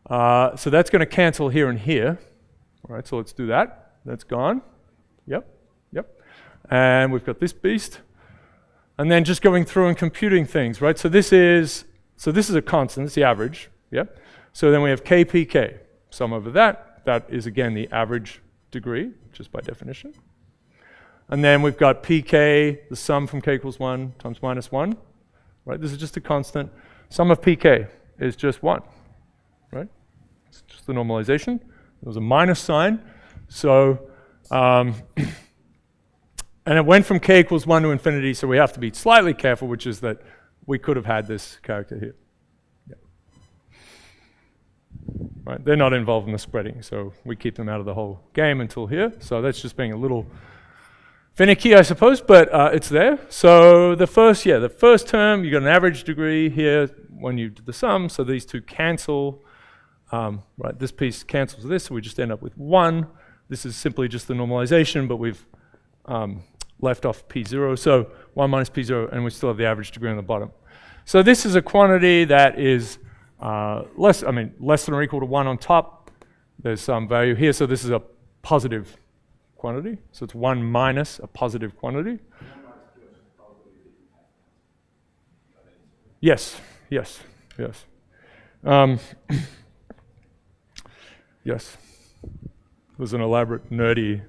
So that's going to cancel here and here. All right, so let's do that. That's gone. Yep. And we've got this beast. And then just going through and computing things, right? So this is a constant, it's the average. Yep. So then we have kpk, sum over that. That is again the average degree, just by definition. And then we've got pk, the sum from k equals 1 times minus 1. Right? This is just a constant. Sum of pk is just 1. Right? It's just the normalization. There was a minus sign. So and it went from k equals 1 to infinity, so we have to be slightly careful, which is that we could have had this character here. Yeah. Right, they're not involved in the spreading, so we keep them out of the whole game until here. So that's just being a little finicky, I suppose, but it's there. So the first term, you got an average degree here when you do the sum, so these two cancel. Right, this piece cancels this, so we just end up with 1. This is simply just the normalization, but we've left off P0, so 1 minus P0, and we still have the average degree on the bottom. So this is a quantity that is less than or equal to 1 on top. There's some value here, so this is a positive quantity. So it's 1 minus a positive quantity. Yes. Yes. There's an elaborate, nerdy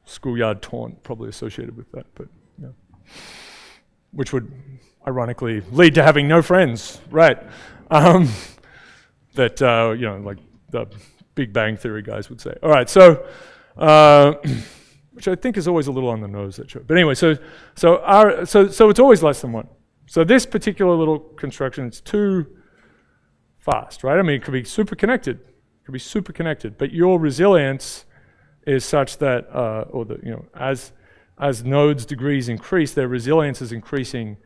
schoolyard taunt probably associated with that, but yeah. Which would ironically lead to having no friends, right? That, like the Big Bang Theory guys would say. All right, so, which I think is always a little on the nose, that show. But anyway, so it's always less than 1. So this particular little construction, it's too fast, right? I mean, it could be super connected. But your resilience is such that, as nodes' degrees increase, their resilience is increasing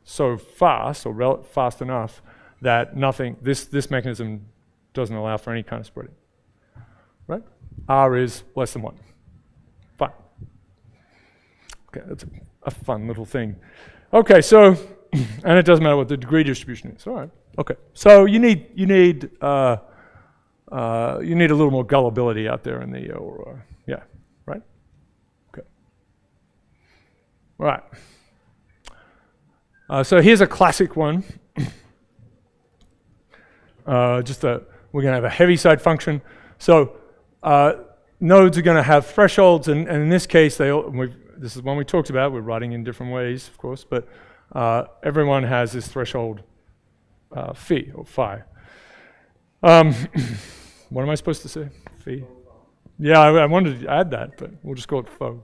so fast, or fast enough, that this mechanism doesn't allow for any kind of spreading. Right? R is less than 1. Fine. Okay, that's a fun little thing. Okay, so, and it doesn't matter what the degree distribution is. All right. Okay, so you need a little more gullibility out there in the, right? Okay. Right. So here's a classic one. We're going to have a Heaviside function. So nodes are going to have thresholds, and in this case, this is one we talked about. We're writing in different ways, of course, but everyone has this threshold phi, or phi. What am I supposed to say? Phi? Yeah, I wanted to add that, but we'll just call it faux.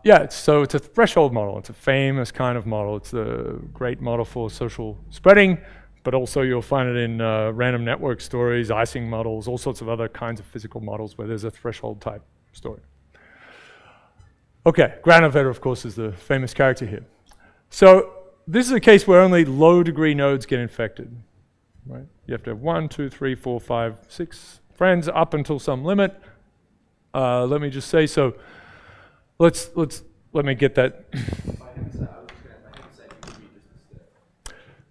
Yeah, so it's a threshold model. It's a famous kind of model. It's a great model for social spreading, but also you'll find it in random network stories, icing models, all sorts of other kinds of physical models where there's a threshold type story. Okay, Granovetter, of course, is the famous character here. So this is a case where only low degree nodes get infected, right? You have to have 1, 2, 3, 4, 5, 6 friends up until some limit. Let me just say, so let me get that.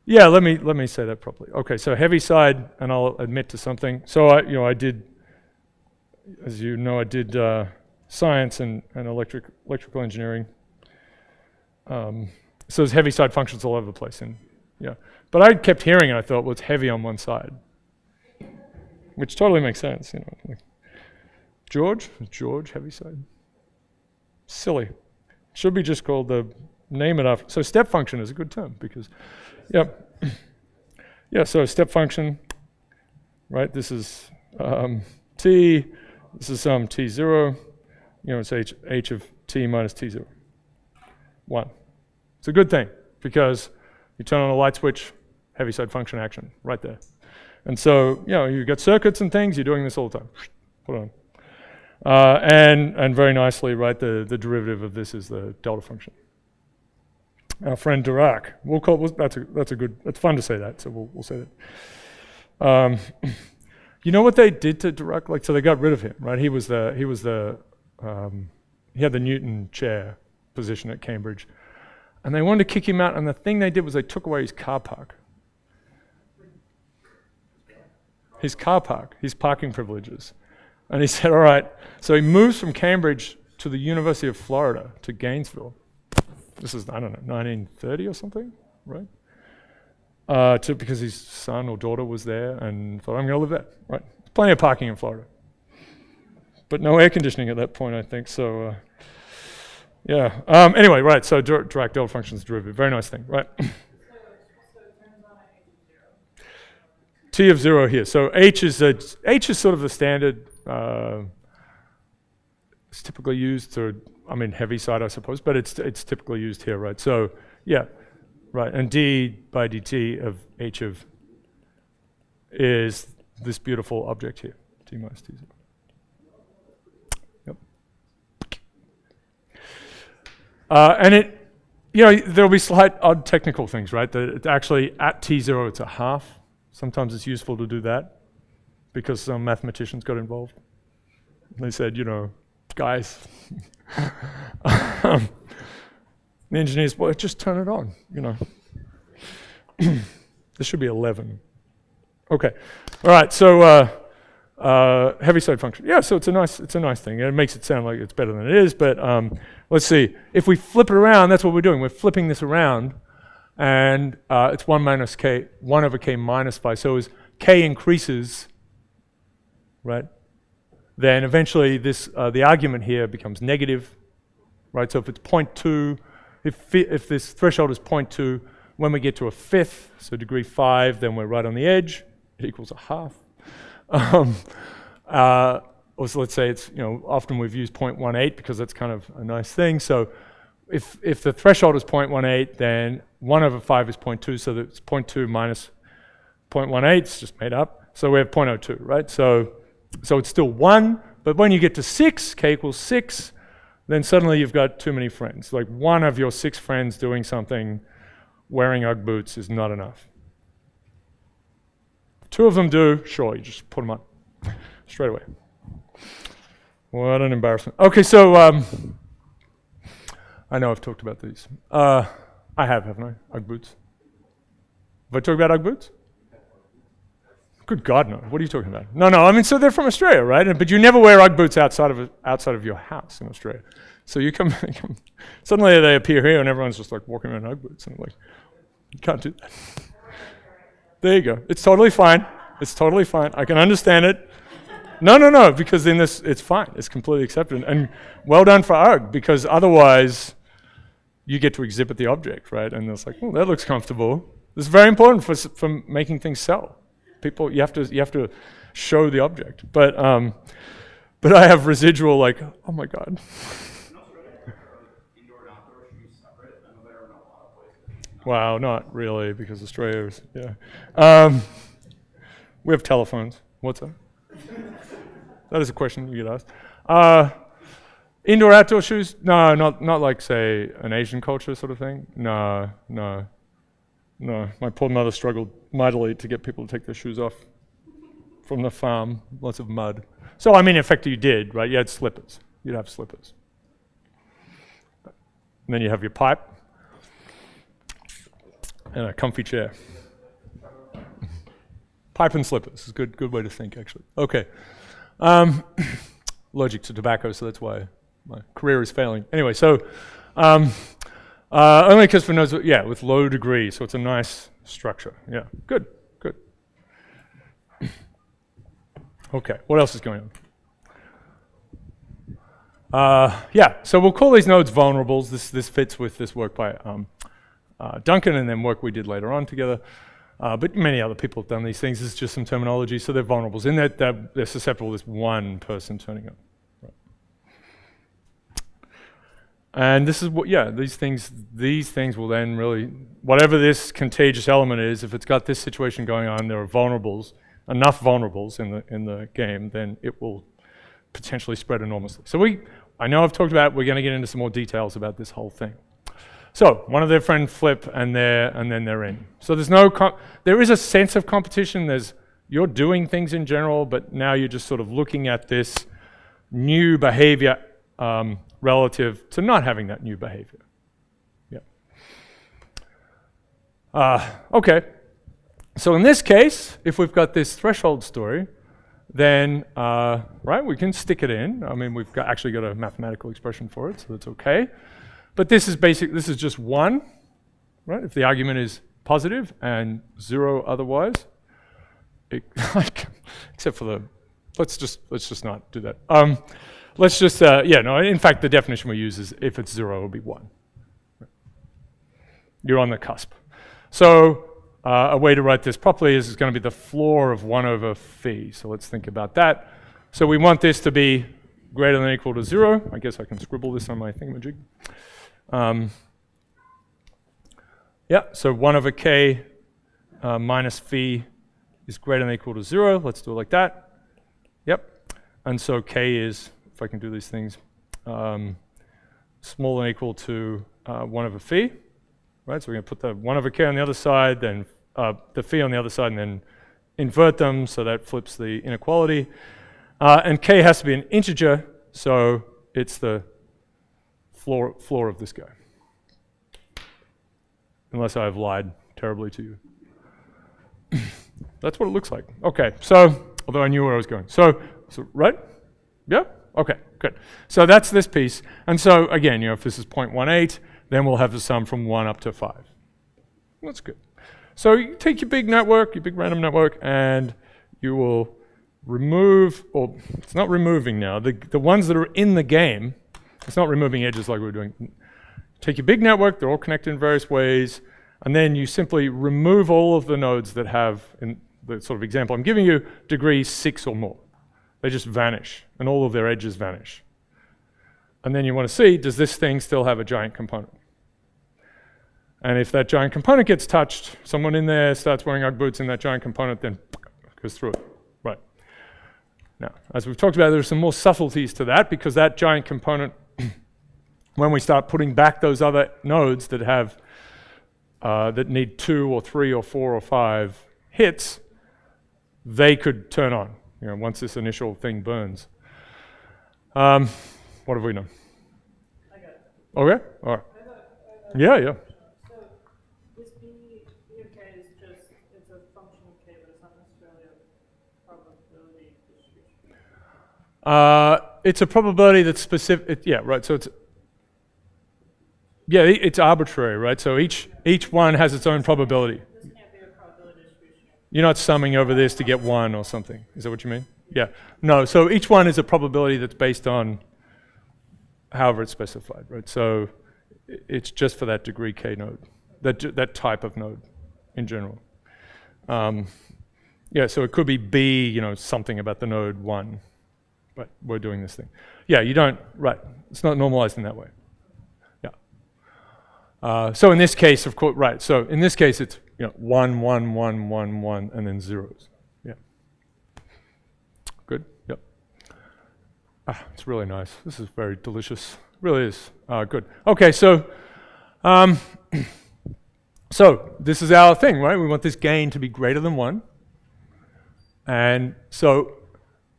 Yeah, let me say that properly. Okay, so heavy side, and I'll admit to something. So I did, as you know, I did science and electrical engineering. So there's heavy side functions all over the place, and yeah. But I kept hearing, and I thought, well, it's heavy on one side, which totally makes sense, you know. Like George, heavy side. Silly. Should be just called the name it after. So step function is a good term because, yeah, yeah. So step function, right? This is t. This is some t0. You know, it's h of t minus t0. 1. It's a good thing because you turn on a light switch, heavy side function action right there. And so, you know, you've got circuits and things, you're doing this all the time. Put it on. And very nicely, right, the derivative of this is the delta function. Our friend Dirac, that's fun to say that, so we'll say that. You know what they did to Dirac? Like, so they got rid of him, right? He had the Newton chair position at Cambridge. And they wanted to kick him out, and the thing they did was they took away his car park. His parking privileges. And he said, all right, so he moves from Cambridge to the University of Florida, to Gainesville. This is, I don't know, 1930 or something, right? Because his son or daughter was there, and thought, I'm going to live there, right? Plenty of parking in Florida. But no air conditioning at that point, I think, so... yeah. Anyway, right. So Dirac delta function's derivative. Very nice thing, right? So it turns on at h of 0. T of 0 here. So H is sort of the standard. It's typically used to, I mean, heavy side, I suppose, but it's typically used here, right? So yeah, right. And d by dt of h of is this beautiful object here, t minus t0. And it, you know, there'll be slight odd technical things, right? That it's actually at t0, it's a half. Sometimes it's useful to do that because some mathematicians got involved. They said, you know, guys, the engineers, well, just turn it on, you know. This should be 11. Okay, all right. So heavy side function. Yeah, so it's a nice thing. It makes it sound like it's better than it is, but let's see. If we flip it around, that's what we're doing. We're flipping this around, and it's 1 minus k, 1 over k minus phi. So as k increases, right, then eventually this the argument here becomes negative, right? So if it's 0.2, if this threshold is 0.2, when we get to a fifth, so degree 5, then we're right on the edge. It equals a half. Also, let's say it's, you know, often we've used 0.18 because that's kind of a nice thing. So if the threshold is 0.18, then 1 over 5 is 0.2, so that's 0.2 minus 0.18, it's just made up. So we have 0.02, right? So it's still 1, but when you get to 6, k equals 6, then suddenly you've got too many friends. Like one of your 6 friends doing something, wearing Ugg boots is not enough. 2 of them do, sure, you just put them up straight away. What an embarrassment. Okay, so I know I've talked about these. I have, haven't I? Ugg boots. Have I talked about Ugg boots? Good God, no. What are you talking about? No, I mean, so they're from Australia, right? But you never wear Ugg boots outside of your house in Australia. So you come suddenly they appear here and everyone's just like walking around in Ugg boots. And I'm like, you can't do that. There you go. It's totally fine. It's totally fine. I can understand it. No, because in this, it's fine. It's completely accepted. And well done for Ugg, because otherwise you get to exhibit the object, right? And it's like, oh, that looks comfortable. This is very important for making things sell. People, you have to show the object. But I have residual like, oh my God. Wow, not really, because Australia is, yeah. We have telephones. What's that? That is a question you get asked. Indoor, outdoor shoes? No, not like, say, an Asian culture sort of thing. No. My poor mother struggled mightily to get people to take their shoes off from the farm. Lots of mud. So, I mean, in effect, you did, right? You had slippers. You'd have slippers. And then you have your pipe and a comfy chair. Pipe and slippers is a good way to think, actually. Okay. Allergic to tobacco, so that's why my career is failing. Anyway, so only because for nodes, yeah, with low degree, so it's a nice structure. Yeah, good. Okay, what else is going on? Yeah, so we'll call these nodes vulnerables. This fits with this work by Duncan and then work we did later on together. But many other people have done these things. This is just some terminology, so they're vulnerables in that they're susceptible to this one person turning up. Right. And this is what, yeah, these things will then really, whatever this contagious element is, if it's got this situation going on, there are vulnerables, enough vulnerables in the game, then it will potentially spread enormously. So I know I've talked about, we're going to get into some more details about this whole thing. So one of their friends flip and then they're in. So there is a sense of competition. You're doing things in general, but now you're just sort of looking at this new behavior relative to not having that new behavior. Yeah. Okay. So in this case, if we've got this threshold story, then right, we can stick it in. I mean, we've actually got a mathematical expression for it, so that's okay. But this is just 1, right? If the argument is positive and 0 otherwise, except for let's just not do that. In fact, the definition we use is if it's 0, it'll be 1. You're on the cusp. So a way to write this properly is it's going to be the floor of 1 over phi. So let's think about that. So we want this to be greater than or equal to 0. I guess I can scribble this on my thingamajig. Yeah, so 1 over k minus phi is greater than or equal to 0. Let's do it like that. Yep. And so k is, if I can do these things, smaller than or equal to 1 over phi. Right, so we're going to put the 1 over k on the other side, then the phi on the other side, and then invert them, so that flips the inequality. And k has to be an integer, so it's the floor of this guy. Unless I've lied terribly to you. That's what it looks like. Okay, so, although I knew where I was going. So right? Yeah? Okay, good. So that's this piece. And so, again, if this is 0.18, then we'll have the sum from 1 up to 5. That's good. So you take your big network, your big random network, and you will remove, or it's not removing now, the ones that are in the game. It's not removing edges like we were doing. Take your big network, they're all connected in various ways, and then you simply remove all of the nodes that have, in the sort of example I'm giving you, degree 6 or more. They just vanish, and all of their edges vanish. And then you want to see, does this thing still have a giant component? And if that giant component gets touched, someone in there starts wearing Ugg boots in that giant component, then goes through it. Right. Now, as we've talked about, there are some more subtleties to that, because that giant component, when we start putting back those other nodes that have that need 2 or 3 or 4 or 5 hits, they could turn on, once this initial thing burns. What have we done? I got it. Okay, all right. Yeah. So this B of K is just, it's a function of K, but it's not necessarily a probability distribution. It's a probability that's specific, yeah, right, so it's arbitrary, right? So each one has its own probability. This can't be a probability distribution. You're not summing over this to get 1 or something. Is that what you mean? Yeah. No, so each one is a probability that's based on however it's specified, right? So it's just for that degree K node, that type of node in general. Yeah, so it could be B, you know, something about the node 1, but we're doing this thing. Yeah, you don't, right, it's not normalized in that way. Yeah. So in this case, of course, right, so in this case it's, you know, 1, 1, 1, 1, 1, and then zeros. Yeah. Good, yep. Ah, it's really nice. This is very delicious. Really is. Good. Okay, so so this is our thing, right? We want this gain to be greater than 1. And so,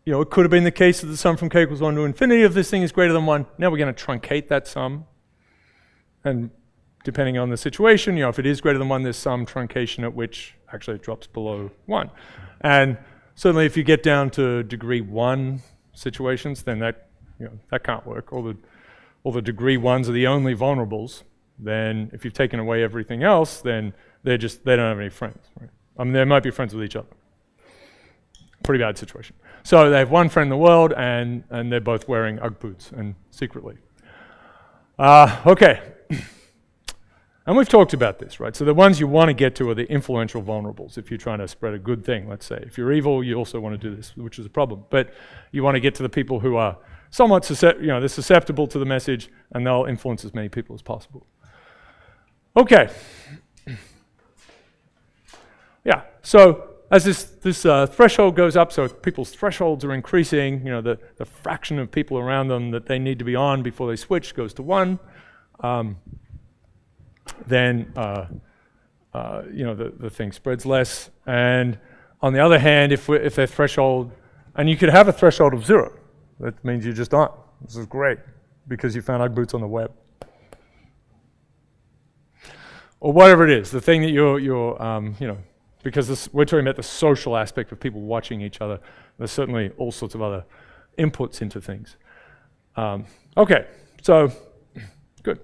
you know, it could have been the case that the sum from k equals 1 to infinity of this thing is greater than 1. Now we're going to truncate that sum. And depending on the situation, you know, if it is greater than 1, there's some truncation at which actually it drops below 1. And certainly if you get down to degree 1 situations, then that, you know, that can't work. All the degree 1s are the only vulnerables. Then if you've taken away everything else, then they don't have any friends, right? I mean, they might be friends with each other. Pretty bad situation. So they have one friend in the world, and they're both wearing Ugg boots, and secretly. Okay. And we've talked about this, right? So the ones you want to get to are the influential vulnerables if you're trying to spread a good thing, let's say. If you're evil, you also want to do this, which is a problem. But you want to get to the people who are somewhat they're susceptible to the message, and they'll influence as many people as possible. Okay. Yeah, so as this threshold goes up, so people's thresholds are increasing, you know, the fraction of people around them that they need to be on before they switch goes to 1. Then you know, the thing spreads less. And on the other hand, if their threshold, and you could have a threshold of 0, that means you just aren't. This is great because you found Ugg boots on the web, or whatever it is. The thing that you're you know, because we're talking about the social aspect of people watching each other. There's certainly all sorts of other inputs into things. Okay, so good.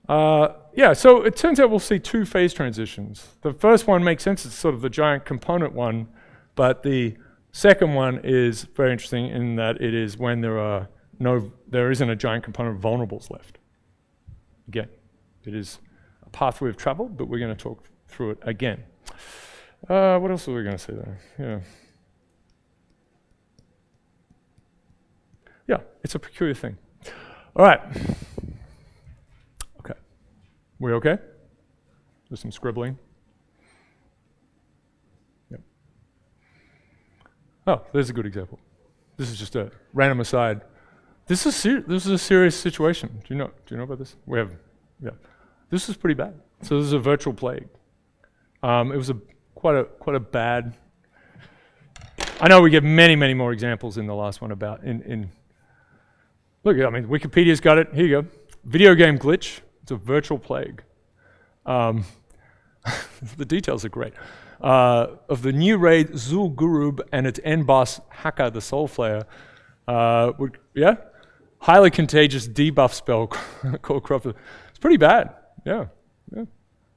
Yeah, so it turns out we'll see 2 phase transitions. The first one makes sense, it's sort of the giant component one, but the second one is very interesting in that it is when there isn't a giant component of vulnerables left. Again, it is a path we've traveled, but we're going to talk through it again. What else are we going to say there? Yeah, it's a peculiar thing. All right. Okay. We okay? There's some scribbling. Yep. Oh, there's a good example. This is just a random aside. This is a serious situation. Do you know about this? Yeah. This is pretty bad. So this is a virtual plague. It was quite a bad. I know we get many more examples in the last one about Look, I mean, Wikipedia's got it. Here you go. Video game glitch. It's a virtual plague. The details are great. Of the new raid Zul'Gurub and its end boss Haka the Soulflayer. Highly contagious debuff spell called Corrupted. It's pretty bad. Yeah.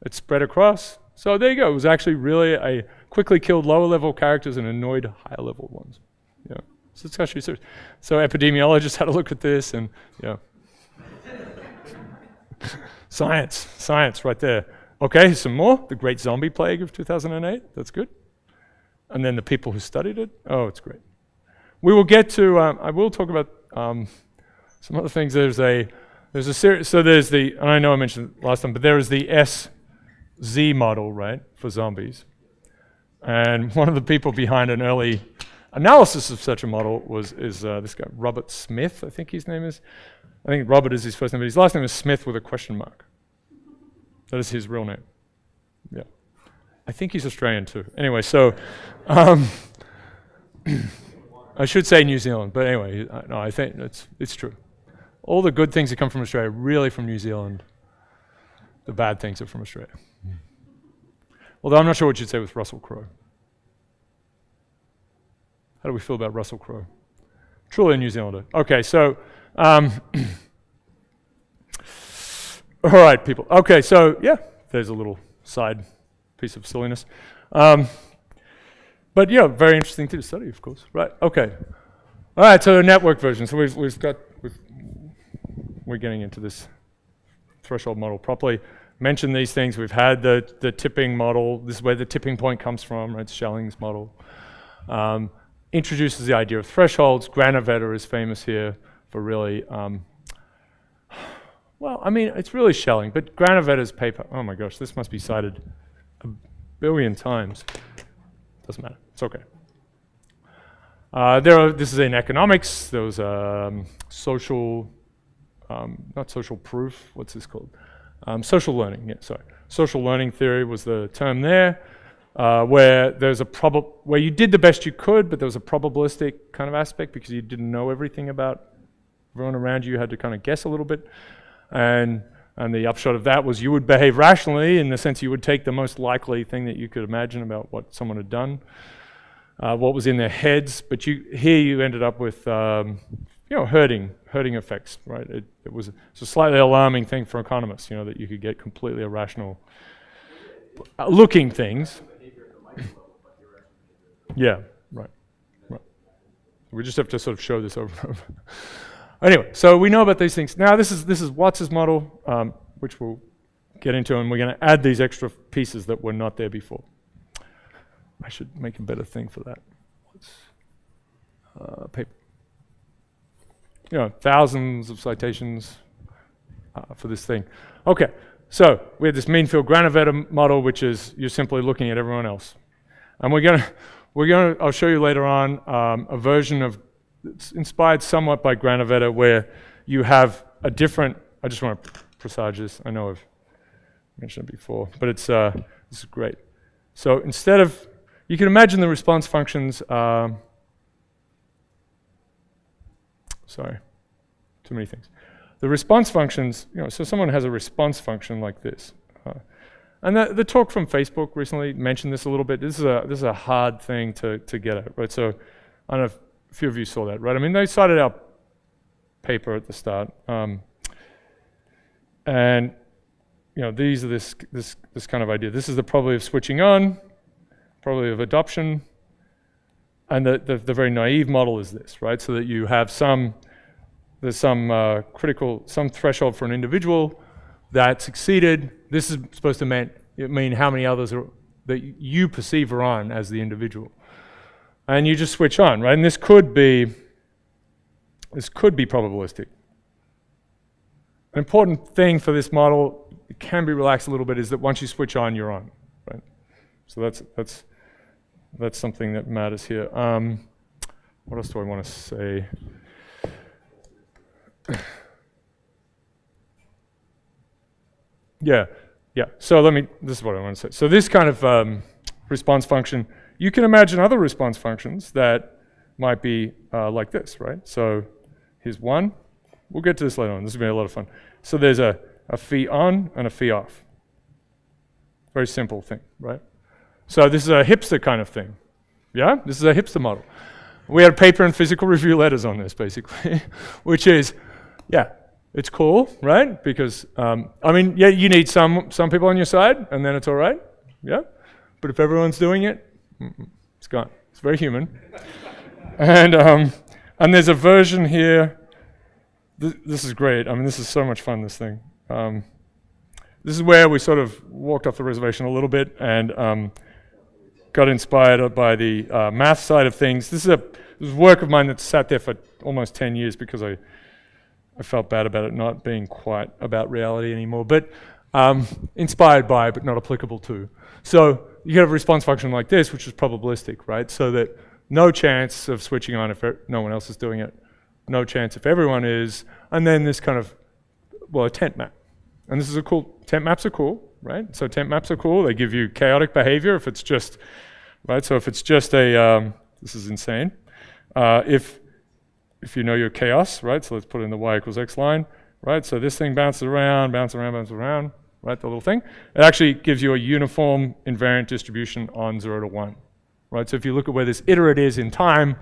It spread across. So there you go. It was actually really quickly killed lower level characters and annoyed higher level ones. Yeah. So it's actually serious. So epidemiologists had a look at this, and yeah. Science right there. Okay, some more. The Great Zombie Plague of 2008. That's good. And then the people who studied it. Oh, it's great. We will get to. I will talk about some other things. There's a series. So there's the. And I know I mentioned it last time, but there is the SZ model, right, for zombies. And one of the people behind an early analysis of such a model is this guy, Robert Smith, I think his name is. I think Robert is his first name, but his last name is Smith with a question mark. That is his real name. Yeah. I think he's Australian too. Anyway, so I should say New Zealand, but anyway, no, I think it's true. All the good things that come from Australia are really from New Zealand. The bad things are from Australia. Although I'm not sure what you'd say with Russell Crowe. How do we feel about Russell Crowe? Truly a New Zealander. Okay, so, all right, people. Okay, so, yeah, there's a little side piece of silliness. But, yeah, very interesting thing to study, of course. Right, okay. All right, so the network version. So we're getting into this threshold model properly. mentioned these things. We've had the tipping model. This is where the tipping point comes from, right? Schelling's model. Introduces the idea of thresholds. Granovetter is famous here for really, well, I mean, it's really Schelling, but Granovetter's paper, oh my gosh, this must be cited a billion times. Doesn't matter, it's okay. This is in economics. There was social, not social proof, what's this called? Social learning, yeah, sorry. Social learning theory was the term there, where there's where you did the best you could, but there was a probabilistic kind of aspect because you didn't know everything about everyone around you. You had to kind of guess a little bit. And the upshot of that was you would behave rationally in the sense you would take the most likely thing that you could imagine about what someone had done, what was in their heads. But here you ended up with herding effects, right? It's a slightly alarming thing for economists, that you could get completely irrational looking things. Yeah, right. We just have to sort of show this over and over. Anyway, so we know about these things. Now this is Watts's model, which we'll get into, and we're going to add these extra pieces that were not there before. I should make a better thing for that. Paper. Thousands of citations for this thing. Okay, so we have this mean field Granovetter model, which is you're simply looking at everyone else, and I'll show you later on a version of it's inspired somewhat by Granovetter, where you have a different. I just want to presage this. I know I've mentioned it before, but this is great. So instead of, you can imagine the response functions. Sorry, too many things. The response functions. So someone has a response function like this. And the talk from Facebook recently mentioned this a little bit. This is a hard thing to get at, right? So I don't know if a few of you saw that, right? I mean, they cited our paper at the start, and these are this kind of idea. This is the probability of switching on, probability of adoption, and the very naive model is this, right? So that you have there's some threshold for an individual that succeeded. This is supposed to mean how many others that you perceive are on as the individual. And you just switch on, right? And this could be probabilistic. An important thing for this model, it can be relaxed a little bit, is that once you switch on, you're on, right? So that's something that matters here. What else do I want to say? Yeah. So this is what I want to say. So this kind of response function, you can imagine other response functions that might be like this, right? So here's one. We'll get to this later on. This will be a lot of fun. So there's a phi on and a phi off. Very simple thing, right? So this is a hipster kind of thing. Yeah? This is a hipster model. We had a paper in Physical Review Letters on this, basically, which is, it's cool, right? Because, you need some people on your side, and then it's all right, yeah? But if everyone's doing it, it's gone. It's very human. And there's a version here. This is great. I mean, this is so much fun, this thing. This is where we sort of walked off the reservation a little bit and got inspired by the math side of things. This is work of mine that sat there for almost 10 years because I felt bad about it not being quite about reality anymore, but inspired by, but not applicable to. So you have a response function like this, which is probabilistic, right? So that no chance of switching on if no one else is doing it, no chance if everyone is, and then this kind of, a tent map. And this is tent maps are cool, right? So tent maps are cool. They give you chaotic behavior if it's just, right? So if it's just this is insane. If you know your chaos, right? So let's put it in the y equals x line, right? So this thing bounces around, right? The little thing. It actually gives you a uniform invariant distribution on 0 to 1, right? So if you look at where this iterate is in time,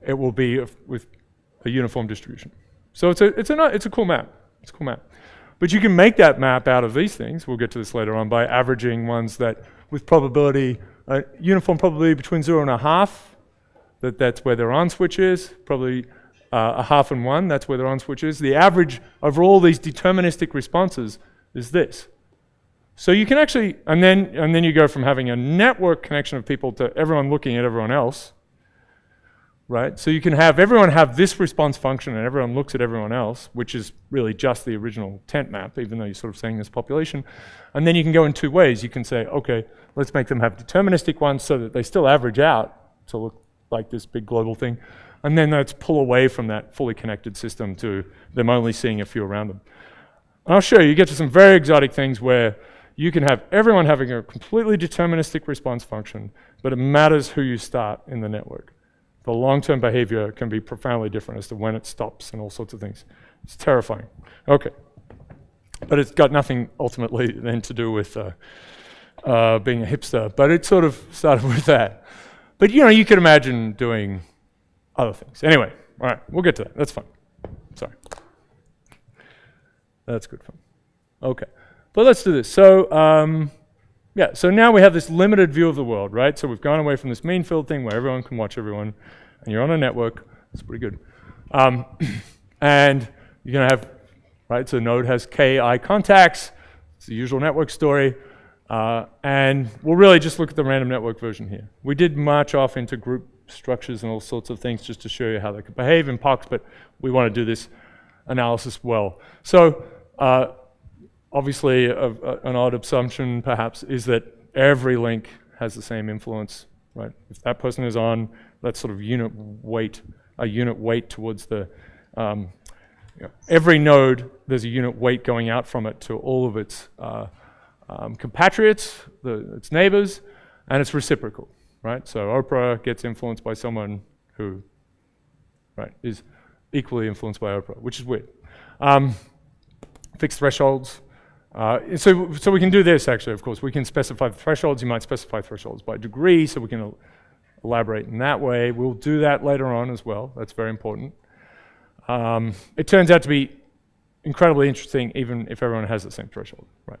it will be with a uniform distribution. So it's a cool map. It's a cool map. But you can make that map out of these things. We'll get to this later on by averaging ones that with probability, uniform probability between 0 and a half, that's where their on switch is. Probably a half and 1, that's where their on switch is. The average over all these deterministic responses is this. So you can actually, and then you go from having a network connection of people to everyone looking at everyone else, right? So you can have everyone have this response function and everyone looks at everyone else, which is really just the original tent map, even though you're sort of saying this population. And then you can go in two ways. You can say, okay, let's make them have deterministic ones so that they still average out to look like this big global thing. And then let's pull away from that fully connected system to them only seeing a few around them. And I'll show you, you get to some very exotic things where you can have everyone having a completely deterministic response function, but it matters who you start in the network. The long-term behavior can be profoundly different as to when it stops and all sorts of things. It's terrifying. Okay. But it's got nothing ultimately then to do with being a hipster, but it sort of started with that. But you know, you could imagine doing other things. Anyway, all right, we'll get to that. That's fun. Sorry. That's good fun. Okay. But let's do this. So, yeah, so now we have this limited view of the world, right? So we've gone away from this mean field thing where everyone can watch everyone, and you're on a network. That's pretty good. And you're going to have, right, so a node has ki contacts. It's the usual network story. And we'll really just look at the random network version here. We did march off into group structures and all sorts of things just to show you how they could behave in POCs, but we want to do this analysis well. So, obviously, an odd assumption, perhaps, is that every link has the same influence, right? If that person is on, that's sort of a unit weight towards the, every node, there's a unit weight going out from it to all of its compatriots, its neighbors, and it's reciprocal, right? So Oprah gets influenced by someone who, right, is equally influenced by Oprah, which is weird. Fixed thresholds. So we can do this, actually, of course. We can specify the thresholds. You might specify thresholds by degree, so we can elaborate in that way. We'll do that later on as well. That's very important. It turns out to be incredibly interesting, even if everyone has the same threshold, right?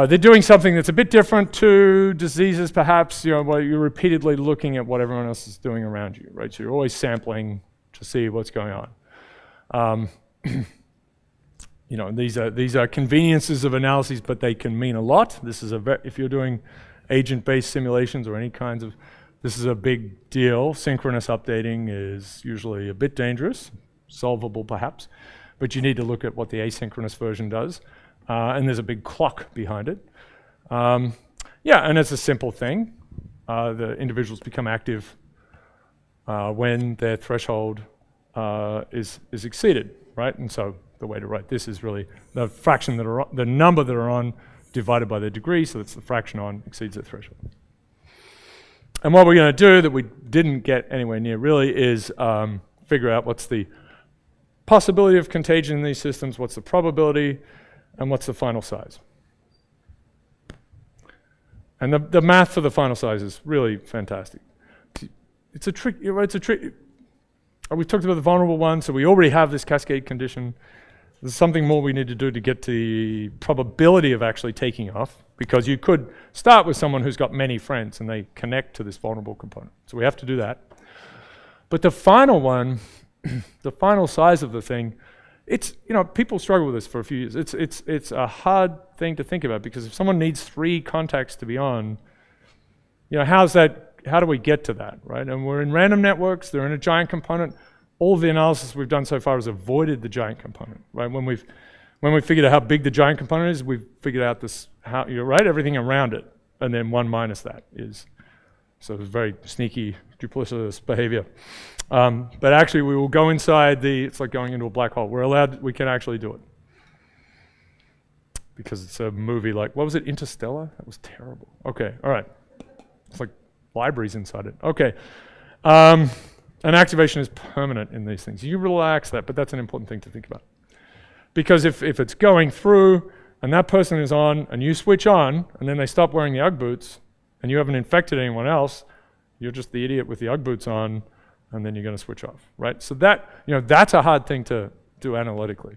They're doing something that's a bit different to diseases, perhaps, where you're repeatedly looking at what everyone else is doing around you, right? So you're always sampling to see what's going on. These are conveniences of analyses, but they can mean a lot. This is if you're doing agent-based simulations or any kinds of, this is a big deal. Synchronous updating is usually a bit dangerous, solvable perhaps, but you need to look at what the asynchronous version does, and there's a big clock behind it. Yeah, and it's a simple thing. The individuals become active when their threshold is exceeded, right? And so the way to write this is really the fraction that are on, the number that are on divided by the degree, so that's the fraction on exceeds the threshold. And what we're going to do that we didn't get anywhere near really is figure out what's the possibility of contagion in these systems, what's the probability, and what's the final size. And the math for the final size is really fantastic. It's a trick, it's a trick. We've talked about the vulnerable one, so we already have this cascade condition. There's something more we need to do to get the probability of actually taking off, because you could start with someone who's got many friends and they connect to this vulnerable component. So we have to do that. But the final one, the final size of the thing, it's, people struggle with this for a few years. It's a hard thing to think about, because if someone needs 3 contacts to be on, how do we get to that, right? And we're in random networks, they're in a giant component. All of the analysis we've done so far has avoided the giant component, right? When we've figured out how big the giant component is, we've figured out everything around it, and then 1 minus that is, so it's very sneaky, duplicitous behavior. But actually we will go inside it's like going into a black hole. We can actually do it. Because it's a movie like, what was it, Interstellar? That was terrible. Okay, all right. It's like libraries inside it. Okay. And activation is permanent in these things. You relax that, but that's an important thing to think about. Because if it's going through and that person is on and you switch on and then they stop wearing the Ugg boots and you haven't infected anyone else, you're just the idiot with the Ugg boots on, and then you're going to switch off, right? So that's a hard thing to do analytically.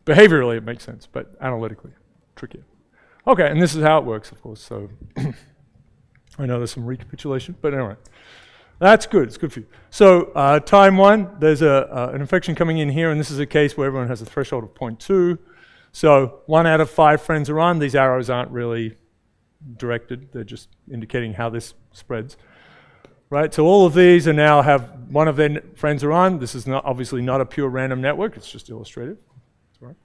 Behaviorally it makes sense, but analytically trickier. Okay, and this is how it works, of course. So I know there's some recapitulation, but anyway. That's good, it's good for you. So time 1, there's an infection coming in here, and this is a case where everyone has a threshold of 0.2. So 1 out of 5 friends are on. These arrows aren't really directed. They're just indicating how this spreads. Right, so all of these are now have one of their friends are on. This is not obviously not a pure random network. It's just illustrative. That's right.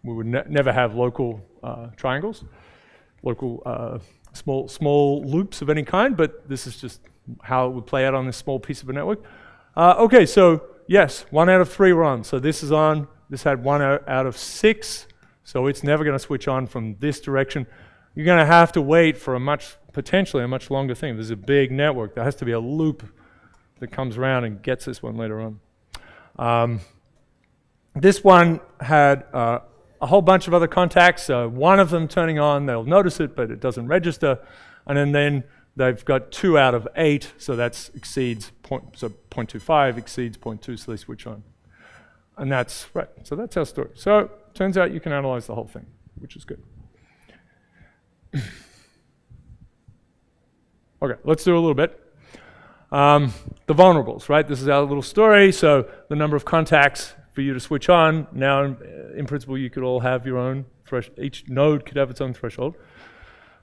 We would never have local triangles, local small loops of any kind, but this is just how it would play out on this small piece of a network. Okay, so yes, 1 out of 3 were on. So this is on. This had 1 out of 6, so it's never going to switch on from this direction. You're going to have to wait for potentially a much longer thing. There's a big network. There has to be a loop that comes around and gets this one later on. This one had a whole bunch of other contacts. One of them turning on, they'll notice it, but it doesn't register. And then they've got 2 out of 8, so that exceeds 0.25 exceeds 0.2, so they switch on. And that's right. So that's our story. So turns out you can analyze the whole thing, which is good. Okay, let's do a little bit. The vulnerables, right? This is our little story. So the number of contacts for you to switch on. Now, in principle, you could all have your own threshold. Each node could have its own threshold.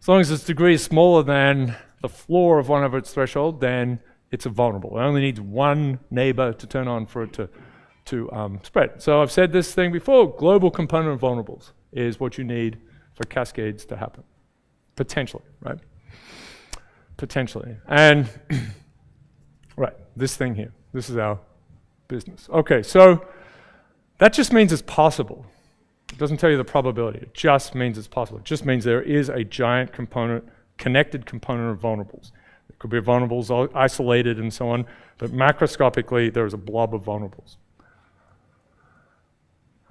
As long as its degree is smaller than the floor of one of its threshold, then it's a vulnerable. It only needs one neighbor to turn on for it to spread. So I've said this thing before. Global component of vulnerables is what you need for cascades to happen. Potentially, right? Potentially. And, right, this thing here. This is our business. Okay, so that just means it's possible. It doesn't tell you the probability. It just means it's possible. It just means there is a giant component, connected component of vulnerables. It could be vulnerables isolated and so on, but macroscopically there is a blob of vulnerables.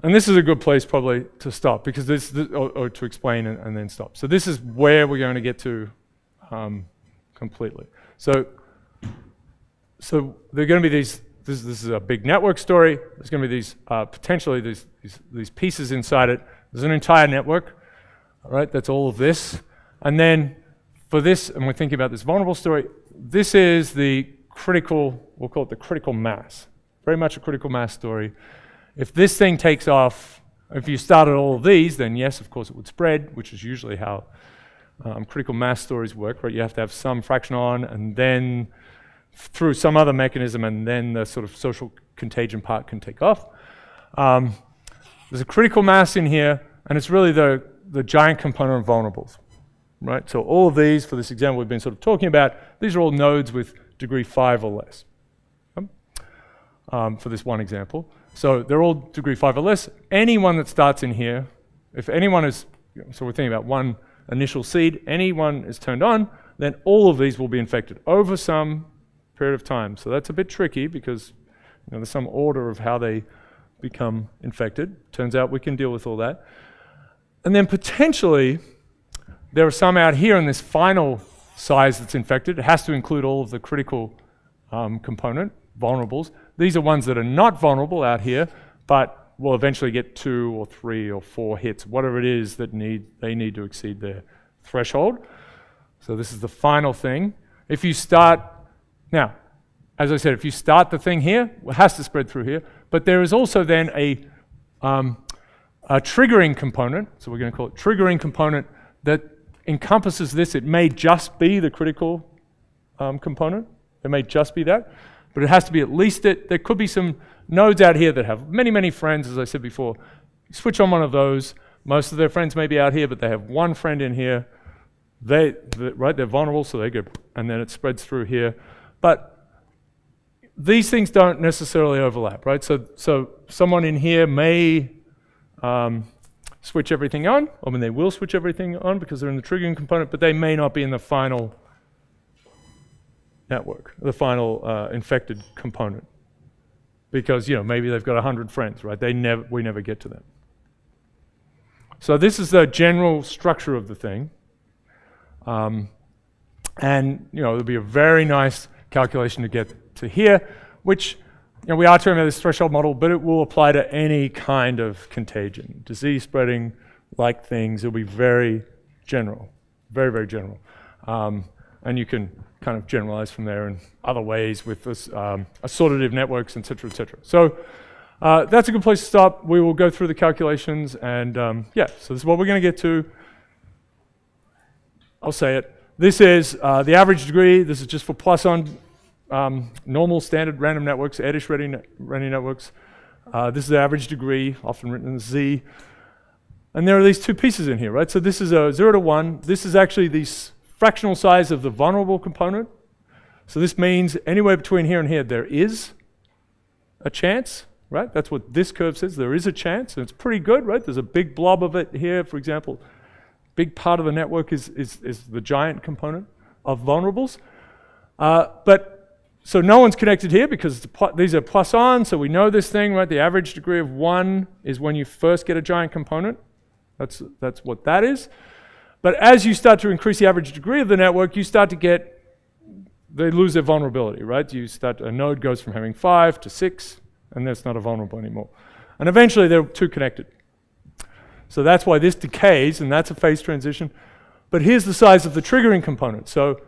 And this is a good place probably to stop, because or to explain and then stop. So this is where we're going to get to completely. So there are going to be these. This is a big network story. There's going to be these potentially these pieces inside it. There's an entire network. All right, that's all of this. And then for this, and we're thinking about this vulnerable story. This is the critical. We'll call it the critical mass. Very much a critical mass story. If this thing takes off, if you started all of these, then yes, of course it would spread, which is usually how critical mass stories work, right? You have to have some fraction on, and then through some other mechanism, and then the sort of social contagion part can take off. There's a critical mass in here, and it's really the giant component of vulnerables, right? So all of these, for this example we've been sort of talking about, these are all nodes with degree 5 or less, for this one example. So they're all degree 5 or less. Anyone that starts in here, if anyone is, so we're thinking about one initial seed, anyone is turned on, then all of these will be infected over some period of time. So that's a bit tricky because there's some order of how they become infected. Turns out we can deal with all that. And then potentially, there are some out here in this final size that's infected. It has to include all of the critical component, vulnerables. These are ones that are not vulnerable out here, but will eventually get 2 or 3 or 4 hits, whatever it is that they need to exceed their threshold. So this is the final thing. If you start, now, as I said, if you start the thing here, it has to spread through here, but there is also then a triggering component, so we're going to call it triggering component, that encompasses this. It may just be the critical component. It may just be that. But it has to be at least it. There could be some nodes out here that have many, many friends, as I said before. You switch on one of those. Most of their friends may be out here, but they have one friend in here. They're vulnerable, so they go, and then it spreads through here. But these things don't necessarily overlap, right? So someone in here may switch everything on. I mean, they will switch everything on because they're in the triggering component, but they may not be in the final network, the final infected component, because maybe they've got 100 friends, right? We never get to them. So this is the general structure of the thing, and there'll be a very nice calculation to get to here, which we are talking about this threshold model, but it will apply to any kind of contagion, disease spreading, like things. It'll be very general, very, very general, and you can kind of generalize from there in other ways with this assortative networks, et cetera, et cetera. So That's a good place to stop. We will go through the calculations, and yeah, so this is what we're going to get to. I'll say it. This is the average degree. This is just for Poisson normal standard random networks, Edish ready networks. This is the average degree, often written as Z. And there are these two pieces in here, right? So this is a 0 to 1. This is actually the fractional size of the vulnerable component. So this means anywhere between here and here, there is a chance, right? That's what this curve says. There is a chance, and it's pretty good, right? There's a big blob of it here, for example. Big part of the network is the giant component of vulnerables. So no one's connected here because these are Poisson, so we know this thing, right? The average degree of 1 is when you first get a giant component. That's what that is. But as you start to increase the average degree of the network, you start to get, they lose their vulnerability, right? A node goes from having 5 to 6, and that's not a vulnerable anymore. And eventually they're two connected. So that's why this decays, and that's a phase transition. But here's the size of the triggering component. So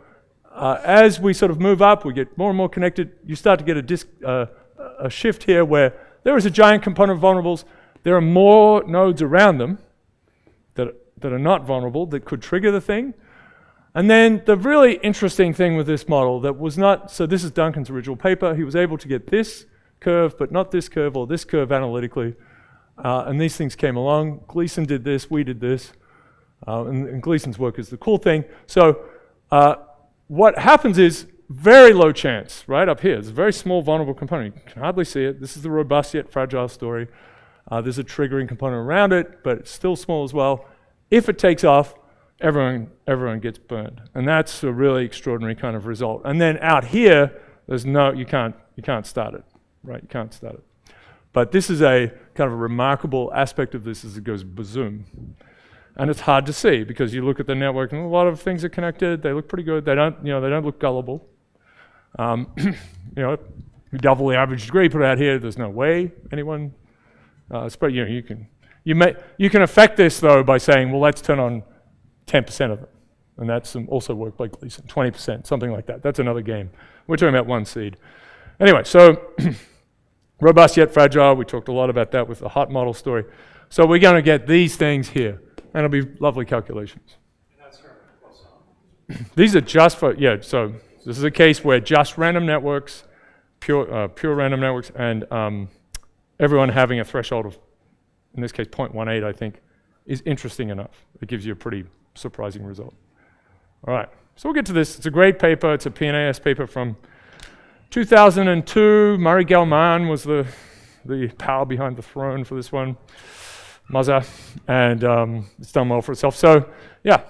as we sort of move up, we get more and more connected. You start to get a shift here where there is a giant component of vulnerables. There are more nodes around them that are not vulnerable that could trigger the thing. And then the really interesting thing with this model that was not, so this is Duncan's original paper. He was able to get this curve, but not this curve or this curve analytically. And these things came along. Gleason did this, we did this. And Gleason's work is the cool thing. So what happens is very low chance, right up here. It's a very small vulnerable component. You can hardly see it. This is the robust yet fragile story. There's a triggering component around it, but it's still small as well. If it takes off, everyone gets burned. And that's a really extraordinary kind of result. And then out here, there's you can't start it, right? You can't start it. But this is a kind of a remarkable aspect of this as it goes bazoom. And it's hard to see because you look at the network and a lot of things are connected. They look pretty good. They don't look gullible. You double the average degree, put it out here. There's no way anyone. You can affect this though by saying, well, let's turn on 10% of it, and that's also work by Gleason, 20%, something like that. That's another game. We're talking about one seed. Anyway, so robust yet fragile. We talked a lot about that with the hot model story. So we're going to get these things here. And it'll be lovely calculations. And that's from Poisson. These are just for, so this is a case where just random networks, pure random networks, and everyone having a threshold of, in this case, 0.18, I think, is interesting enough. It gives you a pretty surprising result. All right, so we'll get to this. It's a great paper. It's a PNAS paper from 2002. Murray Gell-Mann was the power behind the throne for this one. Muzza, and it's done well for itself. So this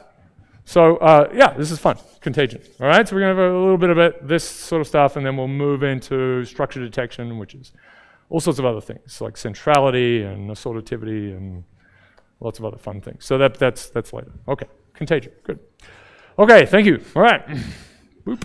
is fun. Contagion. All right, so we're going to have a little bit of this sort of stuff, and then we'll move into structure detection, which is all sorts of other things, like centrality and assortativity and lots of other fun things. So that's later. Okay, contagion, good. Okay, thank you. All right. Boop.